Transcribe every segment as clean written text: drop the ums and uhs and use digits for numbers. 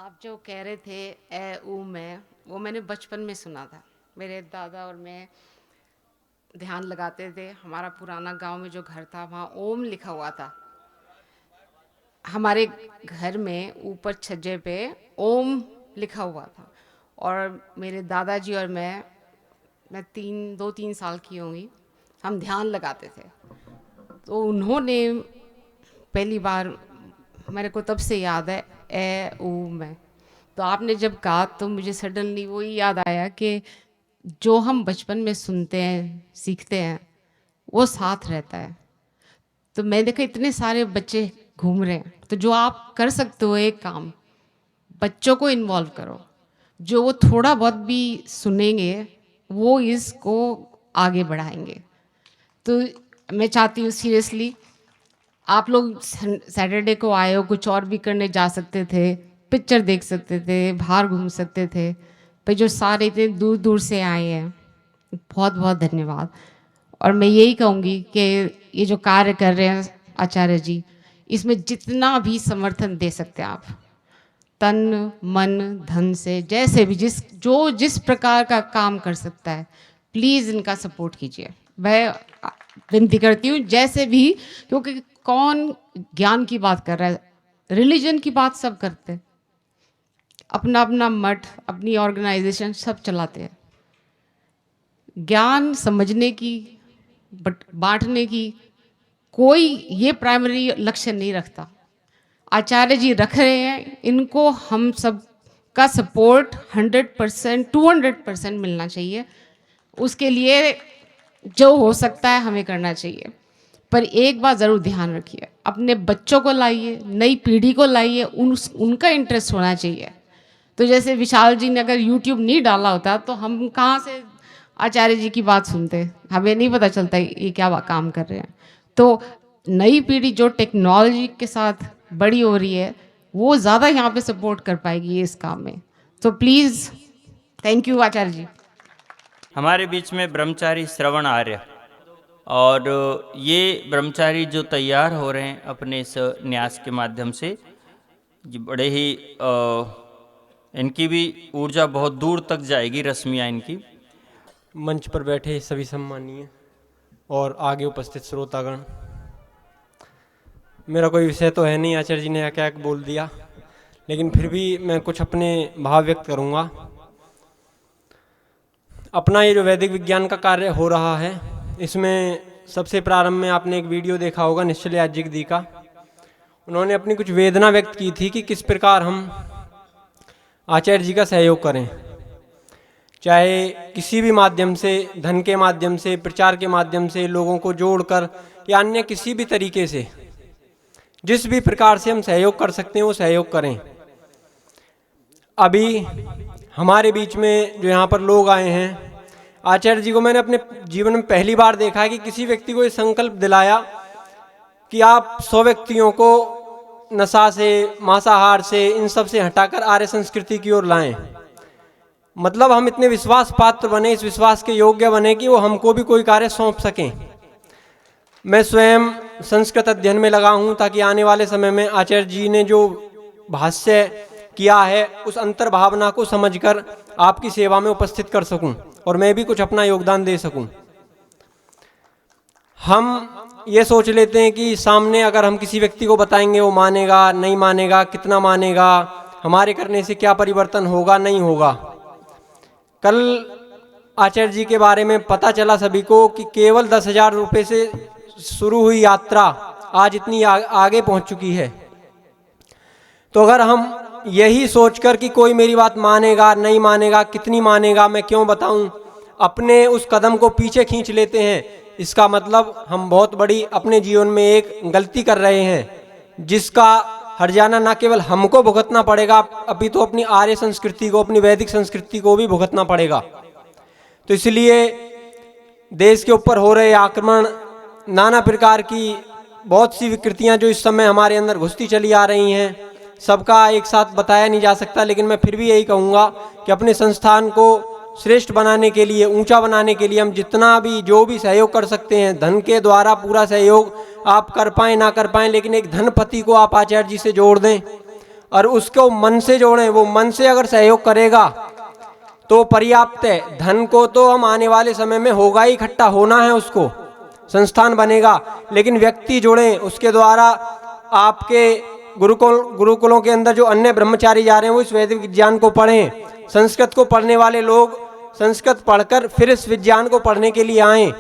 आप जो कह रहे थे ए ऊ मैं, वो मैंने बचपन में सुना था। मेरे दादा और मैं ध्यान लगाते थे। हमारा पुराना गांव में जो घर था वहाँ ओम लिखा हुआ था। हमारे घर में ऊपर छज्जे पे ओम लिखा हुआ था। और मेरे दादाजी और मैं 2-3 साल की होंगी, हम ध्यान लगाते थे। तो उन्होंने पहली बार, मेरे को तब से याद है ए ऊ मैं। तो आपने जब कहा तो मुझे सडनली वही याद आया कि जो हम बचपन में सुनते हैं, सीखते हैं, वो साथ रहता है। तो मैं देखा इतने सारे बच्चे घूम रहे हैं, तो जो आप कर सकते हो एक काम, बच्चों को इन्वॉल्व करो। जो वो थोड़ा बहुत भी सुनेंगे वो इसको आगे बढ़ाएंगे। तो मैं चाहती हूँ सीरियसली, आप लोग सैटरडे को आए हो, कुछ और भी करने जा सकते थे, पिक्चर देख सकते थे, बाहर घूम सकते थे। पर जो सारे इतने दूर दूर से आए हैं, बहुत बहुत धन्यवाद। और मैं यही कहूँगी कि ये जो कार्य कर रहे हैं आचार्य जी, इसमें जितना भी समर्थन दे सकते हैं आप, तन मन धन से, जैसे भी जिस प्रकार का काम कर सकता है, प्लीज़ इनका सपोर्ट कीजिए। मैं विनती करती हूँ जैसे भी, क्योंकि कौन ज्ञान की बात कर रहा है, रिलीजन की बात सब करते हैं, अपना अपना मठ, अपनी ऑर्गेनाइजेशन सब चलाते हैं। ज्ञान समझने की, बांटने की कोई ये प्राइमरी लक्ष्य नहीं रखता। आचार्य जी रख रहे हैं, इनको हम सब का सपोर्ट 100%, 200% मिलना चाहिए। उसके लिए जो हो सकता है हमें करना चाहिए। पर एक बात ज़रूर ध्यान रखिए, अपने बच्चों को लाइए, नई पीढ़ी को लाइए, उनका इंटरेस्ट होना चाहिए। तो जैसे विशाल जी ने अगर यूट्यूब नहीं डाला होता तो हम कहाँ से आचार्य जी की बात सुनते, हमें नहीं पता चलता ये क्या काम कर रहे हैं। तो नई पीढ़ी जो टेक्नोलॉजी के साथ बड़ी हो रही है, वो ज़्यादा यहाँ पे सपोर्ट कर पाएगी इस काम में। तो प्लीज़, थैंक यू आचार्य जी। हमारे बीच में ब्रह्मचारी श्रवण आर्य, और ये ब्रह्मचारी जो तैयार हो रहे हैं अपने इस न्यास के माध्यम से, जी बड़े ही इनकी भी ऊर्जा बहुत दूर तक जाएगी, रश्मियाँ इनकी। मंच पर बैठे सभी सम्मानीय और आगे उपस्थित श्रोतागण, मेरा कोई विषय तो है नहीं, आचार्य जी ने क्या बोल दिया, लेकिन फिर भी मैं कुछ अपने भाव व्यक्त करूंगा। अपना ये जो वैदिक विज्ञान का कार्य हो रहा है, इसमें सबसे प्रारंभ में आपने एक वीडियो देखा होगा निश्चलयाज्ञिक दी का। उन्होंने अपनी कुछ वेदना व्यक्त की थी कि किस प्रकार हम आचार्य जी का सहयोग करें, चाहे किसी भी माध्यम से, धन के माध्यम से, प्रचार के माध्यम से, लोगों को जोड़कर या अन्य किसी भी तरीके से, जिस भी प्रकार से हम सहयोग कर सकते हैं वो सहयोग करें। अभी हमारे बीच में जो यहाँ पर लोग आए हैं, आचार्य जी को मैंने अपने जीवन में पहली बार देखा है कि किसी व्यक्ति को ये संकल्प दिलाया कि आप 100 व्यक्तियों को नशा से, मांसाहार से, इन सब से हटाकर आर्य संस्कृति की ओर लाएं। मतलब हम इतने विश्वास पात्र बने, इस विश्वास के योग्य बने कि वो हमको भी कोई कार्य सौंप सकें। मैं स्वयं संस्कृत अध्ययन में लगा हूँ ताकि आने वाले समय में आचार्य जी ने जो भाष्य किया है उस अंतर्भावना को समझकर आपकी सेवा में उपस्थित कर सकूं और मैं भी कुछ अपना योगदान दे सकूं। हम ये सोच लेते हैं कि सामने अगर हम किसी व्यक्ति को बताएंगे वो मानेगा, नहीं मानेगा, कितना मानेगा, हमारे करने से क्या परिवर्तन होगा, नहीं होगा। कल आचार्य जी के बारे में पता चला सभी को कि केवल 10,000 रुपये से शुरू हुई यात्रा आज इतनी आगे पहुंच चुकी है। तो अगर हम यही सोचकर कि कोई मेरी बात मानेगा, नहीं मानेगा, कितनी मानेगा, मैं क्यों बताऊं, अपने उस कदम को पीछे खींच लेते हैं, इसका मतलब हम बहुत बड़ी अपने जीवन में एक गलती कर रहे हैं, जिसका हर्जाना न केवल हमको भुगतना पड़ेगा, अभी तो अपनी आर्य संस्कृति को, अपनी वैदिक संस्कृति को भी भुगतना पड़ेगा। तो इसलिए देश के ऊपर हो रहे आक्रमण, नाना प्रकार की बहुत सी विकृतियां जो इस समय हमारे अंदर घुसती चली आ रही हैं, सबका एक साथ बताया नहीं जा सकता, लेकिन मैं फिर भी यही कहूँगा कि अपने संस्थान को श्रेष्ठ बनाने के लिए, ऊंचा बनाने के लिए हम जितना भी जो भी सहयोग कर सकते हैं, धन के द्वारा पूरा सहयोग आप कर पाएँ ना कर पाएँ, लेकिन एक धनपति को आप आचार्य जी से जोड़ दें और उसको मन से जोड़ें, वो मन से अगर सहयोग करेगा तो पर्याप्त है। धन को तो हम आने वाले समय में होगा ही, इकट्ठा होना है, उसको संस्थान बनेगा, लेकिन व्यक्ति जुड़ें, उसके द्वारा आपके गुरुकुलों के अंदर जो अन्य ब्रह्मचारी जा रहे हैं वो इस वैदिक विज्ञान को पढ़ें। संस्कृत को पढ़ने वाले लोग संस्कृत पढ़कर फिर इस विज्ञान को पढ़ने के लिए आएं।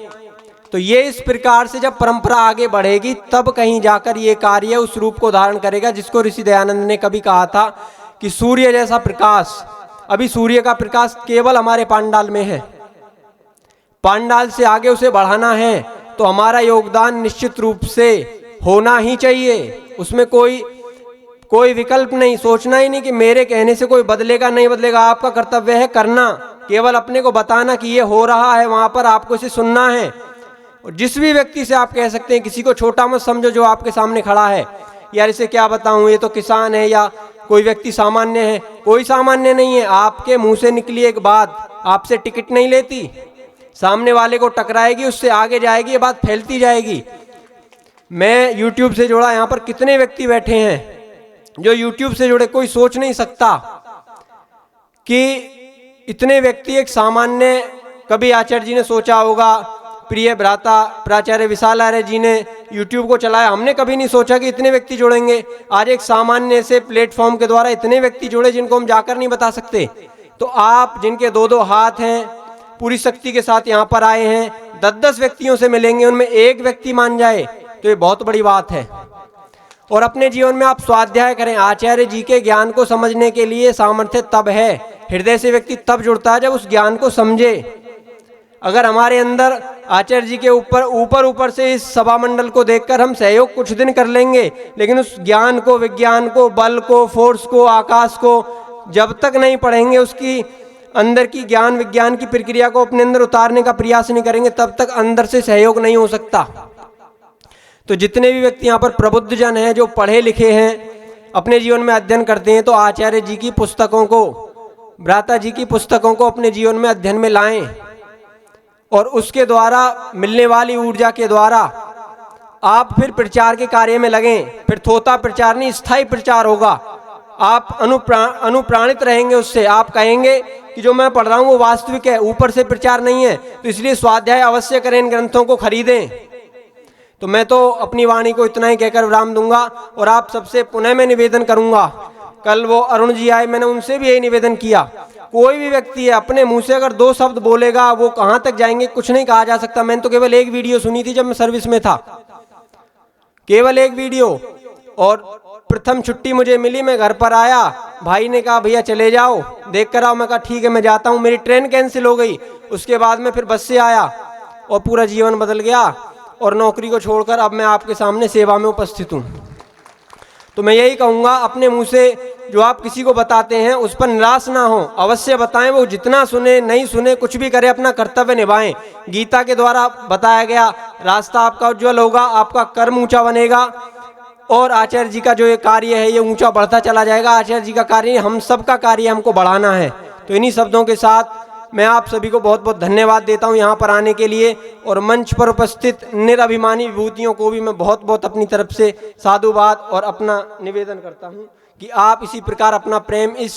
तो ये इस प्रकार से जब परंपरा आगे बढ़ेगी तब कहीं जाकर ये कार्य उस रूप को धारण करेगा जिसको ऋषि दयानंद ने कभी कहा था कि सूर्य जैसा प्रकाश। अभी सूर्य का प्रकाश केवल हमारे पांडाल में है, पांडाल से आगे उसे बढ़ाना है तो हमारा योगदान निश्चित रूप से होना ही चाहिए। उसमें कोई विकल्प नहीं, सोचना ही नहीं कि मेरे कहने से कोई बदलेगा नहीं बदलेगा। आपका कर्तव्य है करना, केवल अपने को बताना कि ये हो रहा है, वहां पर आपको इसे सुनना है। और जिस भी व्यक्ति से आप कह सकते हैं, किसी को छोटा मत समझो जो आपके सामने खड़ा है, यार इसे क्या बताऊं, ये तो किसान है या कोई व्यक्ति सामान्य है। कोई सामान्य नहीं है, आपके मुंह से निकली एक बात आपसे टिकट नहीं लेती, सामने वाले को टकराएगी, उससे आगे जाएगी, ये बात फैलती जाएगी। मैं YouTube से जुड़ा, यहाँ पर कितने व्यक्ति बैठे हैं जो YouTube से जुड़े, कोई सोच नहीं सकता कि इतने व्यक्ति एक सामान्य, कभी आचार्य जी ने सोचा होगा, प्रिय भ्राता प्राचार्य विशाल आर्य जी ने YouTube को चलाया, हमने कभी नहीं सोचा कि इतने व्यक्ति जुड़ेंगे। आज एक सामान्य से प्लेटफॉर्म के द्वारा इतने व्यक्ति जुड़े जिनको हम जाकर नहीं बता सकते। तो आप जिनके 2-2 हाथ हैं, पूरी शक्ति के साथ यहाँ पर आए हैं, 10-10 व्यक्तियों से मिलेंगे, उनमें एक व्यक्ति मान जाए तो ये बहुत बड़ी बात है। और अपने जीवन में आप स्वाध्याय करें। आचार्य जी के ज्ञान को समझने के लिए सामर्थ्य तब है, हृदय से व्यक्ति तब जुड़ता है जब उस ज्ञान को समझे। अगर हमारे अंदर आचार्य जी के ऊपर से इस सभा मंडल को देखकर हम सहयोग कुछ दिन कर लेंगे, लेकिन उस ज्ञान को, विज्ञान को, बल को, फोर्स को, आकाश को जब तक नहीं पढ़ेंगे, उसकी अंदर की ज्ञान विज्ञान की प्रक्रिया को अपने अंदर उतारने का प्रयास नहीं करेंगे, तब तक अंदर से सहयोग नहीं हो सकता। तो जितने भी व्यक्ति यहाँ पर प्रबुद्ध जन हैं, जो पढ़े लिखे हैं, अपने जीवन में अध्ययन करते हैं, तो आचार्य जी की पुस्तकों को, भ्राता जी की पुस्तकों को अपने जीवन में अध्ययन में लाएं और उसके द्वारा मिलने वाली ऊर्जा के द्वारा आप फिर प्रचार के कार्य में लगें। फिर थोथा प्रचार नहीं, स्थायी प्रचार होगा। आप अनुप्राणित रहेंगे उससे, आप कहेंगे कि जो मैं पढ़ रहा हूँ वो वास्तविक है, ऊपर से प्रचार नहीं है। तो इसलिए स्वाध्याय अवश्य करें, इन ग्रंथों को खरीदें। तो मैं तो अपनी वाणी को इतना ही कहकर विराम दूंगा और आप सबसे पुनः मैं निवेदन करूंगा। कल वो अरुण जी आए, मैंने उनसे भी यही निवेदन किया, कोई भी व्यक्ति है अपने मुंह से अगर 2 शब्द बोलेगा, वो कहाँ तक जाएंगे कुछ नहीं कहा जा सकता। मैंने तो केवल एक वीडियो सुनी थी जब मैं सर्विस में था, केवल एक वीडियो, और प्रथम छुट्टी मुझे मिली, मैं घर पर आया, भाई ने कहा भैया चले जाओ देख कर आओ। मैं कहा ठीक है मैं जाता हूँ। मेरी ट्रेन कैंसिल हो गई, उसके बाद मैं फिर बस से आया और पूरा जीवन बदल गया और नौकरी को छोड़कर अब मैं आपके सामने सेवा में उपस्थित हूँ। तो मैं यही कहूँगा, अपने मुंह से जो आप किसी को बताते हैं उस पर निराश ना हो, अवश्य बताएं। वो जितना सुने नहीं सुने कुछ भी करे, अपना कर्तव्य निभाएं। गीता के द्वारा बताया गया रास्ता आपका उज्जवल होगा, आपका कर्म ऊंचा बनेगा और आचार्य जी का जो ये कार्य है ये ऊंचा बढ़ता चला जाएगा। आचार्य जी का कार्य, हम सब का कार्य हमको बढ़ाना है। तो इन्हीं शब्दों के साथ मैं आप सभी को बहुत बहुत धन्यवाद देता हूं यहाँ पर आने के लिए, और मंच पर उपस्थित निरभिमानी विभूतियों को भी मैं बहुत बहुत अपनी तरफ से साधुवाद और अपना निवेदन करता हूं कि आप इसी प्रकार अपना प्रेम इस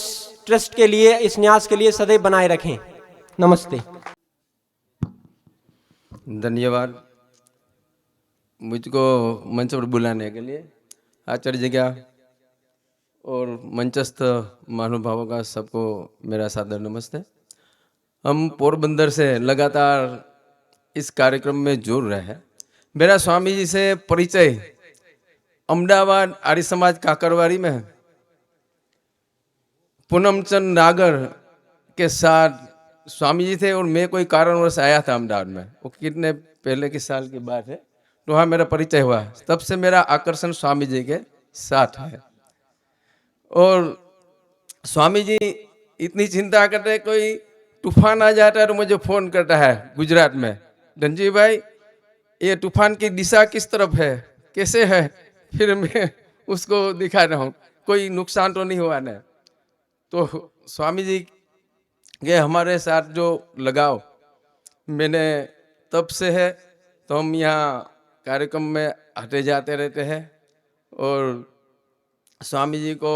ट्रस्ट के लिए, इस न्यास के लिए सदैव बनाए रखें। नमस्ते। धन्यवाद मुझको मंच पर बुलाने के लिए। आचार्य जी का और मंचस्थ महानुभावों का सबको मेरा सादर नमस्ते। हम पोरबंदर से लगातार इस कार्यक्रम में जुड़ रहे हैं। मेरा स्वामी जी से परिचय अहमदाबाद आर्य समाज काकरवाड़ी में पूनमचंद नागर के साथ स्वामी जी थे और मैं कोई कारणवश आया था अहमदाबाद में, वो कितने पहले की साल की बात है। तो वहाँ मेरा परिचय हुआ, तब से मेरा आकर्षण स्वामी जी के साथ है। और स्वामी जी इतनी चिंता करते हैं, कोई तूफान आ जाता है तो मुझे फ़ोन करता है गुजरात में, धनजी भाई ये तूफान की दिशा किस तरफ है, कैसे है, फिर मैं उसको दिखा रहा हूँ कोई नुकसान तो नहीं हुआ ना। तो स्वामी जी के हमारे साथ जो लगाव मैंने तब से है, तो हम यहाँ कार्यक्रम में आते जाते रहते हैं और स्वामी जी को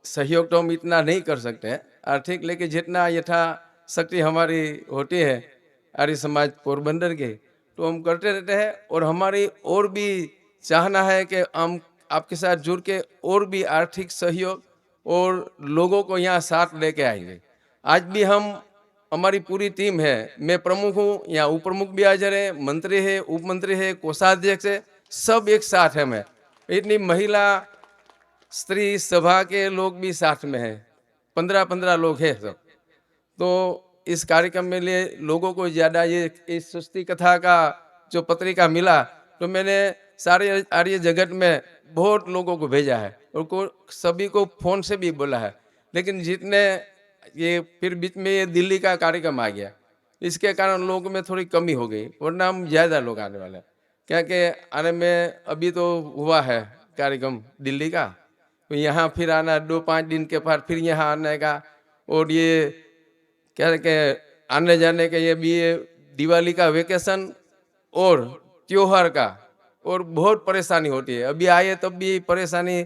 सहयोग तो हम इतना नहीं कर सकते हैं आर्थिक, लेकिन जितना यथाशक्ति हमारी होती है आर्य समाज पोरबंदर के, तो हम करते रहते हैं। और हमारी और भी चाहना है कि हम आपके साथ जुड़ के और भी आर्थिक सहयोग और लोगों को यहाँ साथ लेके आएंगे। आज भी हमारी पूरी टीम है, मैं प्रमुख हूँ, यहाँ उप प्रमुख भी हाजिर है, मंत्री है, उप मंत्री है, कोषाध्यक्ष है, सब एक साथ है। मैं इतनी महिला स्त्री सभा के लोग भी साथ में हैं, 15-15 लोग हैं सब। तो इस कार्यक्रम में लिए लोगों को ज़्यादा ये इस सृष्टि कथा का जो पत्रिका मिला, तो मैंने सारे आर्य जगत में बहुत लोगों को भेजा है और सभी को फ़ोन से भी बोला है। लेकिन जितने ये फिर बीच में ये दिल्ली का कार्यक्रम आ गया, इसके कारण लोगों में थोड़ी कमी हो गई, वरना हम ज़्यादा लोग आने वाले हैं। क्योंकि आने में अभी तो हुआ है कार्यक्रम दिल्ली का, तो यहाँ फिर आना 2-5 दिन के बाद फिर यहाँ आने का, और ये क्या के आने जाने के ये भी दिवाली का वेकेशन और त्योहार का, और बहुत परेशानी होती है। अभी आए तब भी परेशानी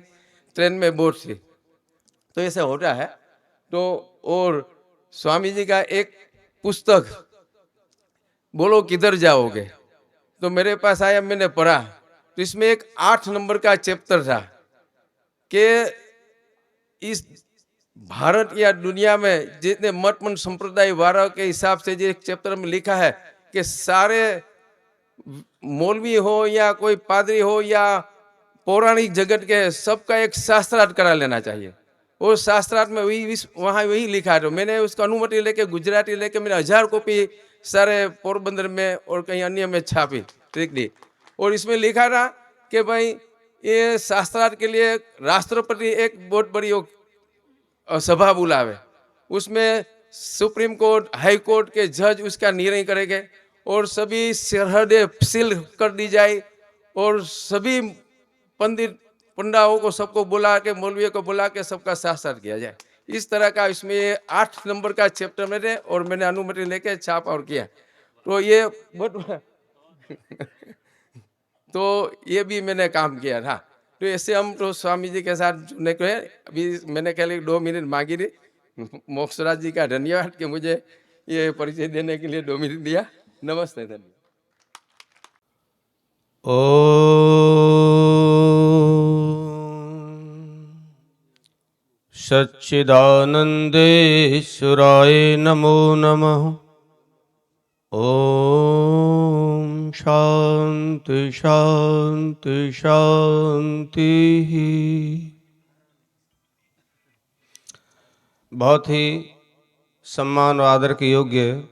ट्रेन में बहुत थी, तो ऐसा होता है। तो और स्वामी जी का एक पुस्तक बोलो किधर जाओगे, तो मेरे पास आया, मैंने पढ़ा, तो इसमें एक 8 नंबर का चैप्टर था कि इस भारत या दुनिया में जितने मतमन संप्रदाय वालों के हिसाब से जो एक चैप्टर में लिखा है कि सारे मौलवी हो या कोई पादरी हो या पौराणिक जगत के, सबका एक शास्त्रार्थ करा लेना चाहिए। और शास्त्रार्थ में वहाँ वही लिखा है। तो मैंने उसका अनुमति लेके गुजराती लेके मैंने 1000 कॉपी सारे पोरबंदर में और कहीं अन्य में छापी लिख दी। और इसमें लिखा था कि भाई ये शास्त्रार्थ के लिए राष्ट्रपति एक बहुत बड़ी सभा बुलावे, उसमें सुप्रीम कोर्ट, हाई कोर्ट के जज उसका निर्णय करेंगे, और सभी सरहदें सील कर दी जाए, और सभी पंडाओं को सबको बुला के, मौलवियों को बुला के सबका शास्त्रार्थ किया जाए। इस तरह का इसमें 8 नंबर का चैप्टर में थे, और मैंने अनुमति लेके छाप और किया। तो ये बहुत तो ये भी मैंने काम किया था। तो ऐसे हम तो स्वामी जी के साथ जुड़ने को है। अभी मैंने कह लिया 2 मिनट मांगी थी, मोक्षराज जी का धन्यवाद कि मुझे ये परिचय देने के लिए 2 मिनट दिया। नमस्ते, धन्यवाद। सच्चिदानंदेश्वराय नमो नमः। ओम शांति शांति शांति। बहुत ही सम्मान और आदर के योग्य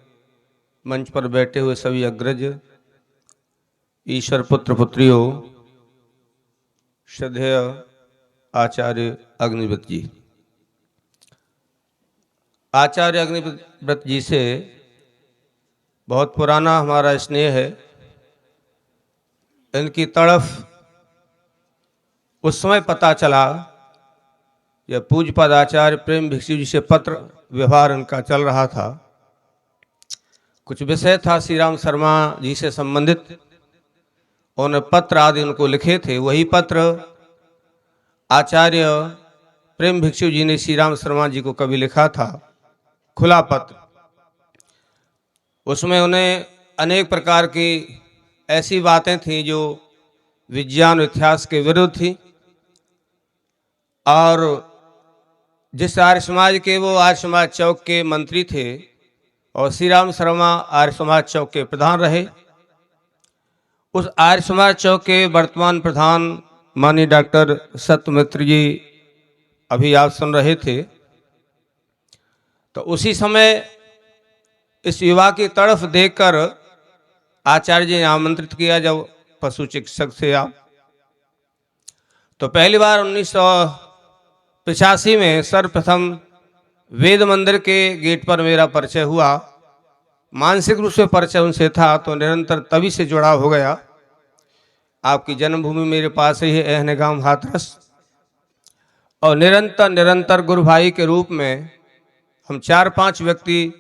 मंच पर बैठे हुए सभी अग्रज, ईश्वर पुत्र पुत्रियों, श्रद्धेय आचार्य अग्निव्रत जी। आचार्य अग्निव्रत जी से बहुत पुराना हमारा स्नेह है। इनकी तड़फ उस समय पता चला जब पूज्यपाद आचार्य प्रेम भिक्षु जी से पत्र व्यवहार इनका चल रहा था। कुछ विषय था श्री राम शर्मा जी से संबंधित, उन्होंने पत्र आदि उनको लिखे थे। वही पत्र आचार्य प्रेम भिक्षु जी ने श्री राम शर्मा जी को कभी लिखा था, खुला पत्र। उसमें उन्हें अनेक प्रकार की ऐसी बातें थीं जो विज्ञान इतिहास के विरुद्ध थी, और जिस आर्य समाज के वो आर्य समाज चौक के मंत्री थे और श्री राम शर्मा आर्य समाज चौक के प्रधान रहे। उस आर्य समाज चौक के वर्तमान प्रधान माननीय डॉक्टर सत्यमित्र जी अभी आप सुन रहे थे। तो उसी समय इस युवा की तरफ देखकर आचार्य जी ने आमंत्रित किया जब पशु चिकित्सक थे आप। तो पहली बार 1985 में सर्वप्रथम वेद मंदिर के गेट पर मेरा परिचय हुआ। मानसिक रूप से परिचय उनसे था, तो निरंतर तभी से जुड़ाव हो गया। आपकी जन्मभूमि मेरे पास ही है, एहने गांव हाथरस, और निरंतर गुरु भाई के रूप में हम 4-5 व्यक्ति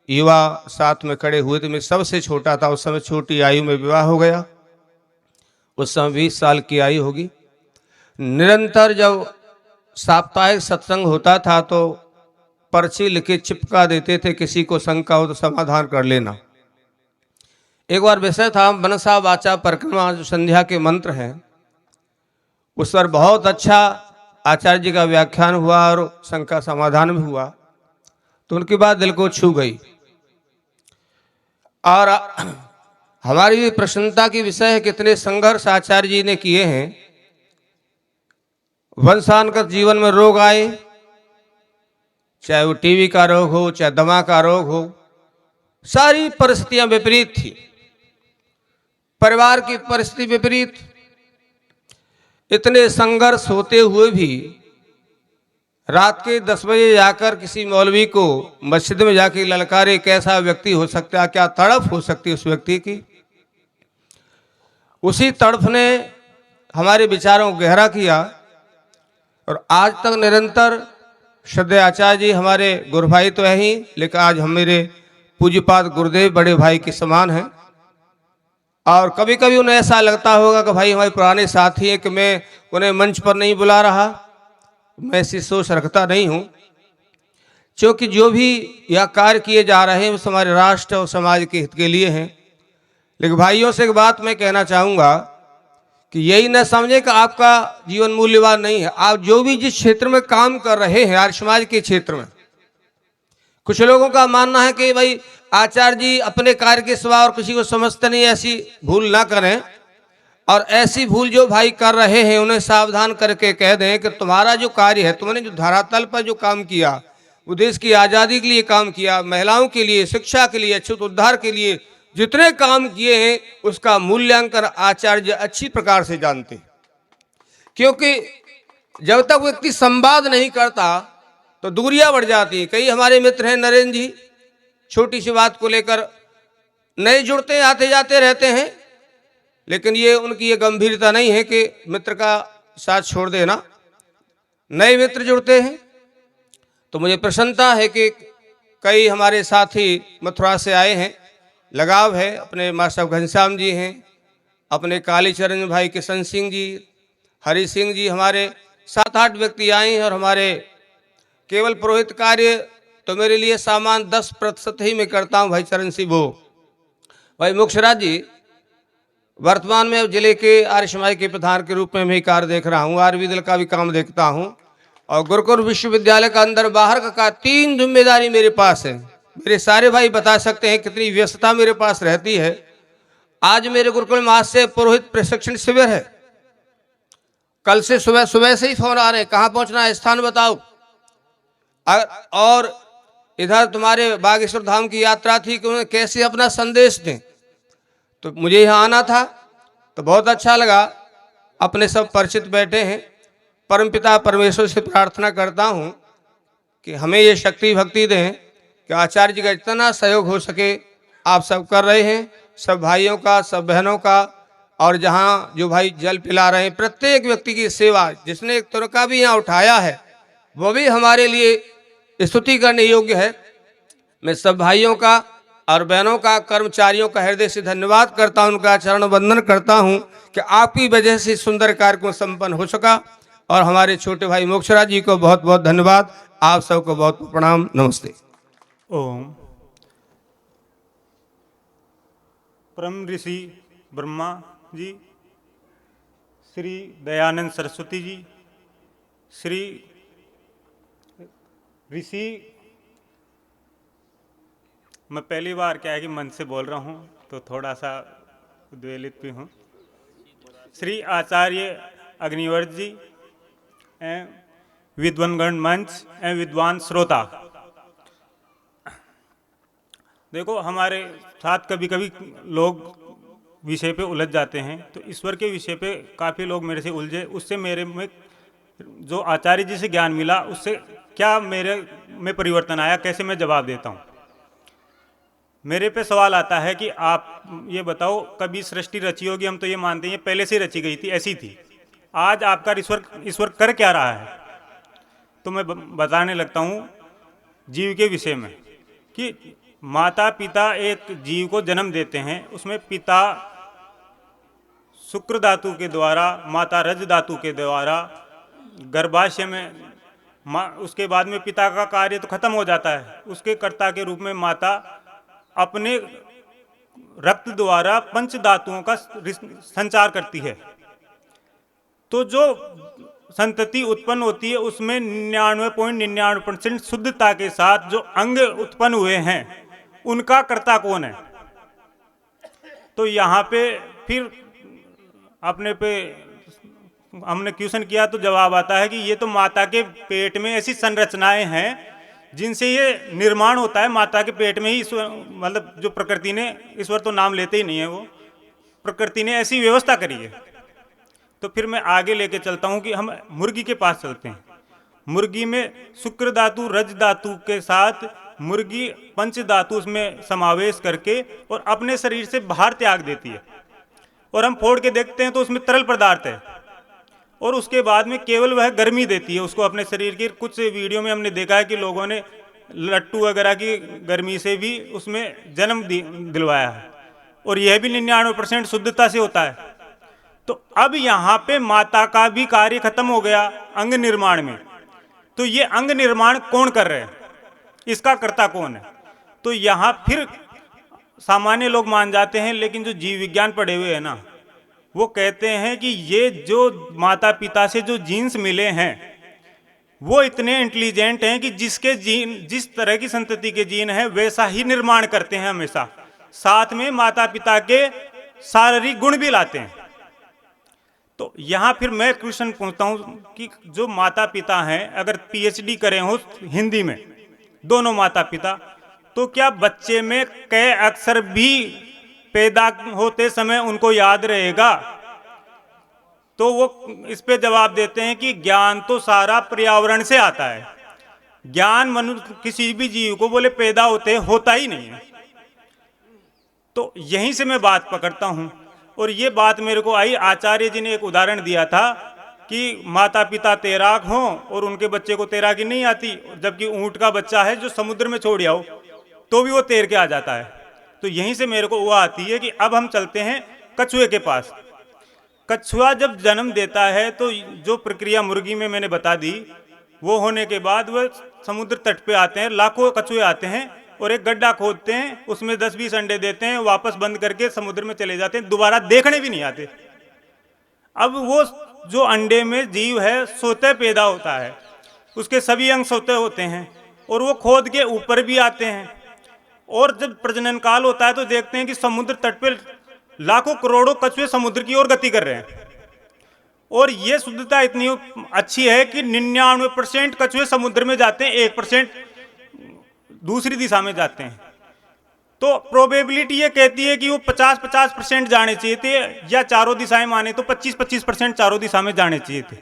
युवा साथ में खड़े हुए थे। मैं सबसे छोटा था उस समय, छोटी आयु में विवाह हो गया। उस समय 20 साल की आयु होगी। निरंतर जब साप्ताहिक सत्संग होता था तो पर्ची लिखे चिपका देते थे, किसी को शंका हो तो समाधान कर लेना। एक बार विषय था मनसा वाचा परिक्रमा, जो संध्या के मंत्र हैं, उस पर बहुत अच्छा आचार्य जी का व्याख्यान हुआ और शंका समाधान भी हुआ, तो उनकी बात दिल को छू गई। और हमारी भी प्रसन्नता की विषय है कितने संघर्ष आचार्य जी ने किए हैं। वंशानुगत जीवन में रोग आए, चाहे वो टीबी का रोग हो, चाहे दमा का रोग हो, सारी परिस्थितियां विपरीत थी, परिवार की परिस्थिति विपरीत। इतने संघर्ष होते हुए भी रात के 10 बजे जाकर किसी मौलवी को मस्जिद में जाके ललकारे, कैसा व्यक्ति हो सकता है, क्या तड़फ हो सकती है उस व्यक्ति की। उसी तड़फ ने हमारे विचारों को गहरा किया और आज तक निरंतर श्रद्धेय आचार्य जी हमारे गुरु भाई तो है ही, लेकिन आज हम मेरे पूज्यपाद गुरुदेव बड़े भाई के समान हैं। और कभी कभी उन्हें ऐसा लगता होगा कि भाई हमारे पुराने साथी हैं कि मैं उन्हें मंच पर नहीं बुला रहा, मैं ऐसी सोच रखता नहीं हूँ, क्योंकि जो भी यह कार्य किए जा रहे हैं वो हमारे राष्ट्र और समाज के हित के लिए हैं। लेकिन भाइयों से एक बात मैं कहना चाहूँगा कि यही न समझे कि आपका जीवन मूल्यवान नहीं है। आप जो भी जिस क्षेत्र में काम कर रहे हैं, आर्य समाज के क्षेत्र में, कुछ लोगों का मानना है कि भाई आचार्य जी अपने कार्य के सिवा और किसी को समझते नहीं, ऐसी भूल ना करें। और ऐसी भूल जो भाई कर रहे हैं उन्हें सावधान करके कह दें कि तुम्हारा जो कार्य है, तुमने जो धरातल पर जो काम किया, वो देश की आज़ादी के लिए काम किया, महिलाओं के लिए, शिक्षा के लिए, अछूत उद्धार के लिए जितने काम किए हैं उसका मूल्यांकन आचार्य अच्छी प्रकार से जानते। क्योंकि जब तक व्यक्ति संवाद नहीं करता तो दूरियां बढ़ जाती हैं। कई हमारे मित्र हैं नरेंद्र जी, छोटी सी बात को लेकर नहीं जुड़ते, आते जाते रहते हैं, लेकिन ये उनकी ये गंभीरता नहीं है कि मित्र का साथ छोड़ देना। नए मित्र जुड़ते हैं तो मुझे प्रसन्नता है कि कई हमारे साथी मथुरा से आए हैं, लगाव है। अपने मास्टर साहब घनश्याम जी हैं, अपने कालीचरण भाई किशन सिंह जी, हरि सिंह जी, हमारे 7-8 व्यक्ति आए हैं। और हमारे केवल पुरोहित कार्य तो मेरे लिए सामान 10% ही मैं करता हूं भाई चरण सिंह वो। भाई मुक्षराज जी, वर्तमान में जिले के आर्य समाज के प्रधान के रूप में मैं कार्य देख रहा हूँ, आर्य दल का भी काम देखता हूँ, और गुरुकुल विश्वविद्यालय का अंदर बाहर का 3 जिम्मेदारी मेरे पास है। मेरे सारे भाई बता सकते हैं कितनी व्यस्तता मेरे पास रहती है। आज मेरे गुरुकुल में आज से पुरोहित प्रशिक्षण शिविर है, कल से सुबह से ही फोन आ रहे हैं, कहाँ पहुंचना है, स्थान बताओ। और इधर तुम्हारे बागेश्वर धाम की यात्रा थी कि उन्हें कैसे अपना संदेश दें, तो मुझे यहाँ आना था, तो बहुत अच्छा लगा। अपने सब परिचित बैठे हैं। परमपिता परमेश्वर से प्रार्थना करता हूँ कि हमें ये शक्ति भक्ति दें कि आचार्य जी का इतना सहयोग हो सके आप सब कर रहे हैं, सब भाइयों का, सब बहनों का। और जहाँ जो भाई जल पिला रहे हैं, प्रत्येक व्यक्ति की सेवा, जिसने एक तुरका भी यहाँ उठाया है वो भी हमारे लिए स्तुति करने योग्य है। मैं सब भाइयों का और बहनों का, कर्मचारियों का हृदय से धन्यवाद करता हूँ, उनका चरण वंदन करता हूँ कि आपकी वजह से सुंदर कार्यक्रम संपन्न हो सका। और हमारे छोटे भाई मोक्षराज जी को बहुत बहुत धन्यवाद। आप सबको बहुत प्रणाम, नमस्ते। ओम। परम ऋषि ब्रह्मा जी, श्री दयानंद सरस्वती जी, श्री ऋषि, मैं पहली बार क्या है कि मन से बोल रहा हूँ तो थोड़ा सा उद्वेलित भी हूँ। श्री आचार्य अग्निवर्त जी एवं विद्वानगण मंच एवं विद्वान श्रोता, देखो हमारे साथ कभी कभी लोग विषय पे उलझ जाते हैं, तो ईश्वर के विषय पे काफ़ी लोग मेरे से उलझे। उससे मेरे में जो आचार्य जी से ज्ञान मिला, उससे क्या मेरे में परिवर्तन आया, कैसे मैं जवाब देता हूँ। मेरे पे सवाल आता है कि आप ये बताओ, कभी सृष्टि रची होगी, हम तो ये मानते हैं पहले से रची गई थी, ऐसी थी। आज आपका ईश्वर कर क्या रहा है, तो मैं बताने लगता हूँ जीव के विषय में कि माता पिता एक जीव को जन्म देते हैं, उसमें पिता शुक्र धातु के द्वारा, माता रज धातु के द्वारा गर्भाशय में माँ उसके बाद में पिता का कार्य तो खत्म हो जाता है, उसके कर्ता के रूप में माता अपने रक्त द्वारा पंच धातुओं का संचार करती है। तो जो संतति उत्पन्न होती है उसमें 99.99% शुद्धता के साथ जो अंग उत्पन्न हुए हैं उनका कर्ता कौन है। तो यहाँ पे फिर अपने पे हमने क्वेश्चन किया तो जवाब आता है कि ये तो माता के पेट में ऐसी संरचनाएं हैं जिनसे ये निर्माण होता है। माता के पेट में ही ईश्वर, मतलब जो प्रकृति ने, ईश्वर तो नाम लेते ही नहीं है, वो प्रकृति ने ऐसी व्यवस्था करी है। तो फिर मैं आगे लेके चलता हूँ कि हम मुर्गी के पास चलते हैं। मुर्गी में शुक्र धातु रज धातु के साथ मुर्गी पंच धातु उसमें समावेश करके और अपने शरीर से बाहर त्याग देती है, और हम फोड़ के देखते हैं तो उसमें तरल पदार्थ है, और उसके बाद में केवल वह गर्मी देती है उसको अपने शरीर की। कुछ वीडियो में हमने देखा है कि लोगों ने लट्टू वगैरह की गर्मी से भी उसमें जन्म दिलवाया है, और यह भी 99% शुद्धता से होता है। तो अब यहाँ पे माता का भी कार्य खत्म हो गया अंग निर्माण में। तो ये अंग निर्माण कौन कर रहे हैं, इसका कर्ता कौन है? तो यहाँ फिर सामान्य लोग मान जाते हैं, लेकिन जो जीव विज्ञान पढ़े हुए हैं ना, वो कहते हैं कि ये जो माता पिता से जो जीन्स मिले हैं वो इतने इंटेलिजेंट हैं कि जिसके जीन, जिस तरह की संतति के जीन है वैसा ही निर्माण करते हैं हमेशा, साथ में माता पिता के शारीरिक गुण भी लाते हैं। तो यहाँ फिर मैं क्वेश्चन पूछता हूँ कि जो माता पिता हैं अगर पीएचडी करें हो हिंदी में, दोनों माता पिता, तो क्या बच्चे में कई अक्षर भी पैदा होते समय उनको याद रहेगा? तो वो इस पे जवाब देते हैं कि ज्ञान तो सारा पर्यावरण से आता है, ज्ञान मनुष्य किसी भी जीव को बोले पैदा होते होता ही नहीं है। तो यहीं से मैं बात पकड़ता हूं, और ये बात मेरे को आई, आचार्य जी ने एक उदाहरण दिया था कि माता पिता तैराक हों और उनके बच्चे को तैराकी नहीं आती, जबकि ऊंट का बच्चा है जो समुद्र में छोड़ आओ तो भी वो तैर के आ जाता है। तो यहीं से मेरे को वो आती है कि अब हम चलते हैं कछुए के पास। कछुआ जब जन्म देता है तो जो प्रक्रिया मुर्गी में मैंने बता दी, वो होने के बाद वह समुद्र तट पे आते हैं, लाखों कछुए आते हैं और एक गड्ढा खोदते हैं, उसमें 10-20 अंडे देते हैं, वापस बंद करके समुद्र में चले जाते हैं, दोबारा देखने भी नहीं आते। अब वो जो अंडे में जीव है सोते पैदा होता है, उसके सभी अंग सोते होते हैं, और वो खोद के ऊपर भी आते हैं, और जब प्रजनन काल होता है तो देखते हैं कि समुद्र तट पे लाखों करोड़ों कछुए समुद्र की ओर गति कर रहे हैं। और ये शुद्धता इतनी अच्छी है कि 99% कछुए समुद्र में जाते हैं, 1% दूसरी दिशा में जाते हैं। तो प्रोबेबिलिटी ये कहती है कि वो 50-50% जाने चाहिए थे, या चारों दिशाएं माने तो 25-25% चारों दिशा में जाने चाहिए थे।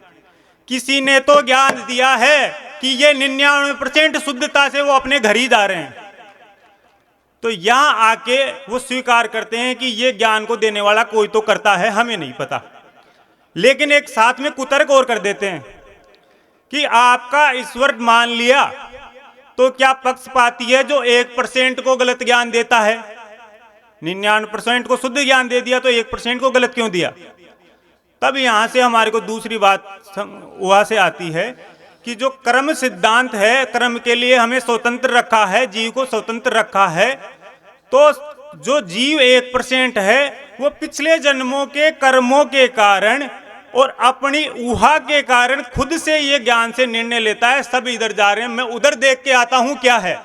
किसी ने तो ज्ञान दिया है कि ये 99% शुद्धता से वो अपने घर ही जा रहे हैं। तो यहां आके वो स्वीकार करते हैं कि ये ज्ञान को देने वाला कोई तो करता है, हमें नहीं पता। लेकिन एक साथ में कुतर्क और कर देते हैं कि आपका ईश्वर मान लिया तो क्या पक्षपाती है जो 1% को गलत ज्ञान देता है? 99% को शुद्ध ज्ञान दे दिया तो 1% को गलत क्यों दिया? तब यहां से हमारे को दूसरी बात वहां से आती है कि जो कर्म सिद्धांत है, कर्म के लिए हमें स्वतंत्र रखा है, जीव को स्वतंत्र रखा है। तो जो जीव 1% है वो पिछले जन्मों के कर्मों के कारण और अपनी ऊहा के कारण खुद से ये ज्ञान से निर्णय लेता है, सब इधर जा रहे हैं, मैं उधर देख के आता हूं क्या है।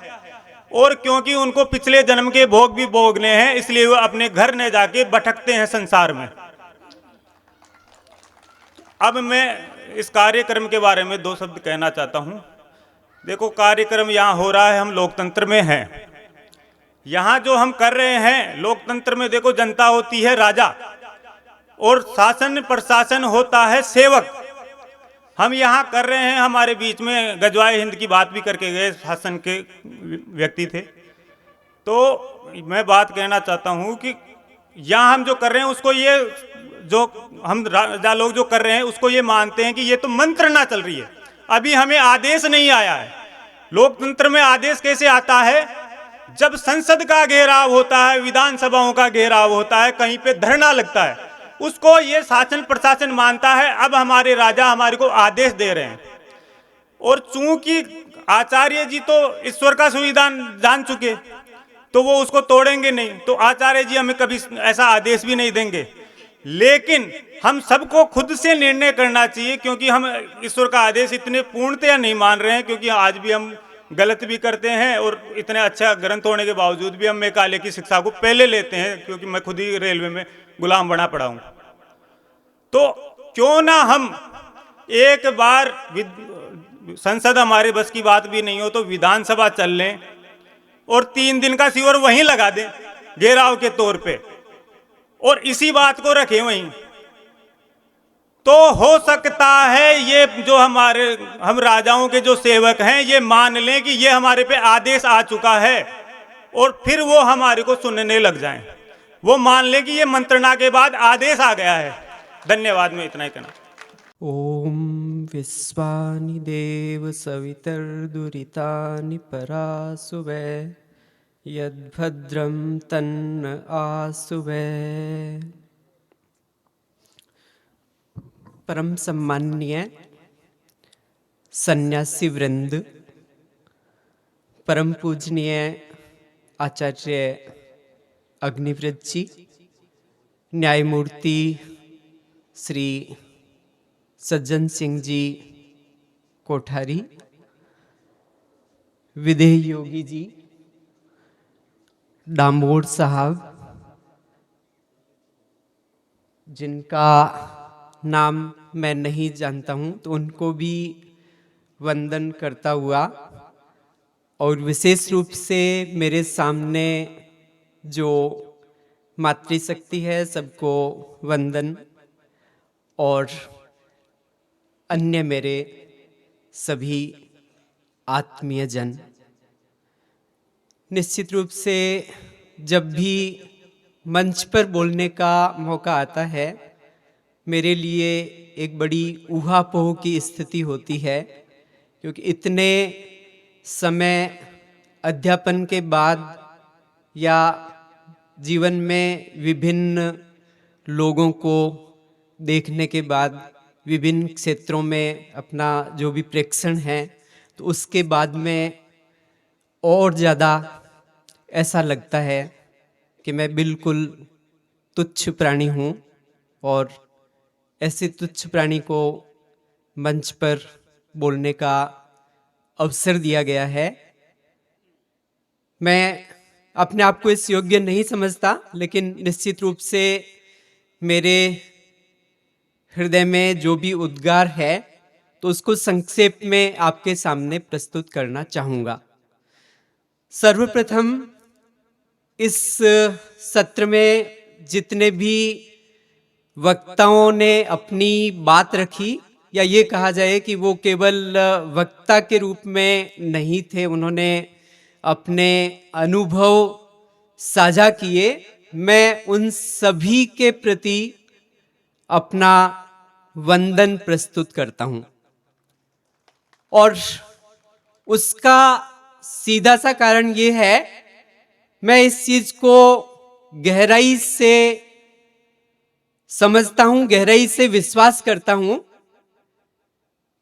और क्योंकि उनको पिछले जन्म के भोग भी भोगने हैं, इसलिए वो अपने घर न जाके भटकते हैं संसार में। अब मैं इस कार्यक्रम के बारे में 2 शब्द कहना चाहता हूं। देखो, कार्यक्रम यहाँ हो रहा है, हम लोकतंत्र में हैं। यहाँ जो हम कर रहे हैं लोकतंत्र में, देखो जनता होती है राजा और शासन प्रशासन होता है सेवक। हम यहाँ कर रहे हैं, हमारे बीच में गजवाए हिंद की बात भी करके गए, शासन के व्यक्ति थे। तो मैं बात कहना चाहता हूँ कि यहाँ हम जो कर रहे हैं उसको, ये जो हम राजा लोग जो कर रहे हैं उसको ये मानते हैं कि ये तो मंत्रणा चल रही है, अभी हमें आदेश नहीं आया है। लोकतंत्र में आदेश कैसे आता है? जब संसद का घेराव होता है, विधानसभाओं का घेराव होता है, कहीं पे धरना लगता है, उसको ये शासन प्रशासन मानता है अब हमारे राजा हमारे को आदेश दे रहे हैं। और चूंकि आचार्य जी तो ईश्वर का संविधान जान चुके, तो वो उसको तोड़ेंगे नहीं, तो आचार्य जी हमें कभी ऐसा आदेश भी नहीं देंगे। लेकिन हम सबको खुद से निर्णय करना चाहिए, क्योंकि हम ईश्वर का आदेश इतने पूर्णतया नहीं मान रहे हैं, क्योंकि आज भी हम गलत भी करते हैं और इतने अच्छा ग्रंथ होने के बावजूद भी हम मेघालय की शिक्षा को पहले लेते हैं, क्योंकि मैं खुद ही रेलवे में गुलाम बना पड़ा हूं। तो क्यों ना हम एक बार संसद हमारे बस की बात भी नहीं हो तो विधानसभा चल लें और 3 दिन का शिविर वहीं लगा दें घेराव के तौर पे, और इसी बात को रखें वहीं। तो हो सकता है ये जो हम राजाओं के जो सेवक हैं ये मान लें कि ये हमारे पे आदेश आ चुका है, और फिर वो हमारे को सुनने लग जाएं, वो मान लें कि ये मंत्रणा के बाद आदेश आ गया है। धन्यवाद, मैं इतना ही कहना। ॐ विश्वानि देव सवितर्दुरितानि परासुवे यद्भद्रं तन्न आसुवे। परम सम्माननीय सन्यासी वृंद, परम पूजनीय आचार्य अग्निव्रत जी, न्यायमूर्ति श्री सज्जन सिंह जी कोठारी, विदेह योगी जी, डामोर साहब, जिनका नाम मैं नहीं जानता हूं, तो उनको भी वंदन करता हुआ, और विशेष रूप से मेरे सामने जो मातृशक्ति है सबको वंदन, और अन्य मेरे सभी आत्मीय जन। निश्चित रूप से जब भी मंच पर बोलने का मौका आता है, मेरे लिए एक बड़ी ऊहापोह की स्थिति होती है, क्योंकि इतने समय अध्यापन के बाद या जीवन में विभिन्न लोगों को देखने के बाद, विभिन्न क्षेत्रों में अपना जो भी प्रेक्षण है, तो उसके बाद में और ज़्यादा ऐसा लगता है कि मैं बिल्कुल तुच्छ प्राणी हूँ, और ऐसे तुच्छ प्राणी को मंच पर बोलने का अवसर दिया गया है। मैं अपने आप को इस योग्य नहीं समझता, लेकिन निश्चित रूप से मेरे हृदय में जो भी उद्गार है तो उसको संक्षेप में आपके सामने प्रस्तुत करना चाहूँगा। सर्वप्रथम इस सत्र में जितने भी वक्ताओं ने अपनी बात रखी, या ये कहा जाए कि वो केवल वक्ता के रूप में नहीं थे, उन्होंने अपने अनुभव साझा किए, मैं उन सभी के प्रति अपना वंदन प्रस्तुत करता हूं। और उसका सीधा सा कारण ये है, मैं इस चीज को गहराई से समझता हूं, गहराई से विश्वास करता हूं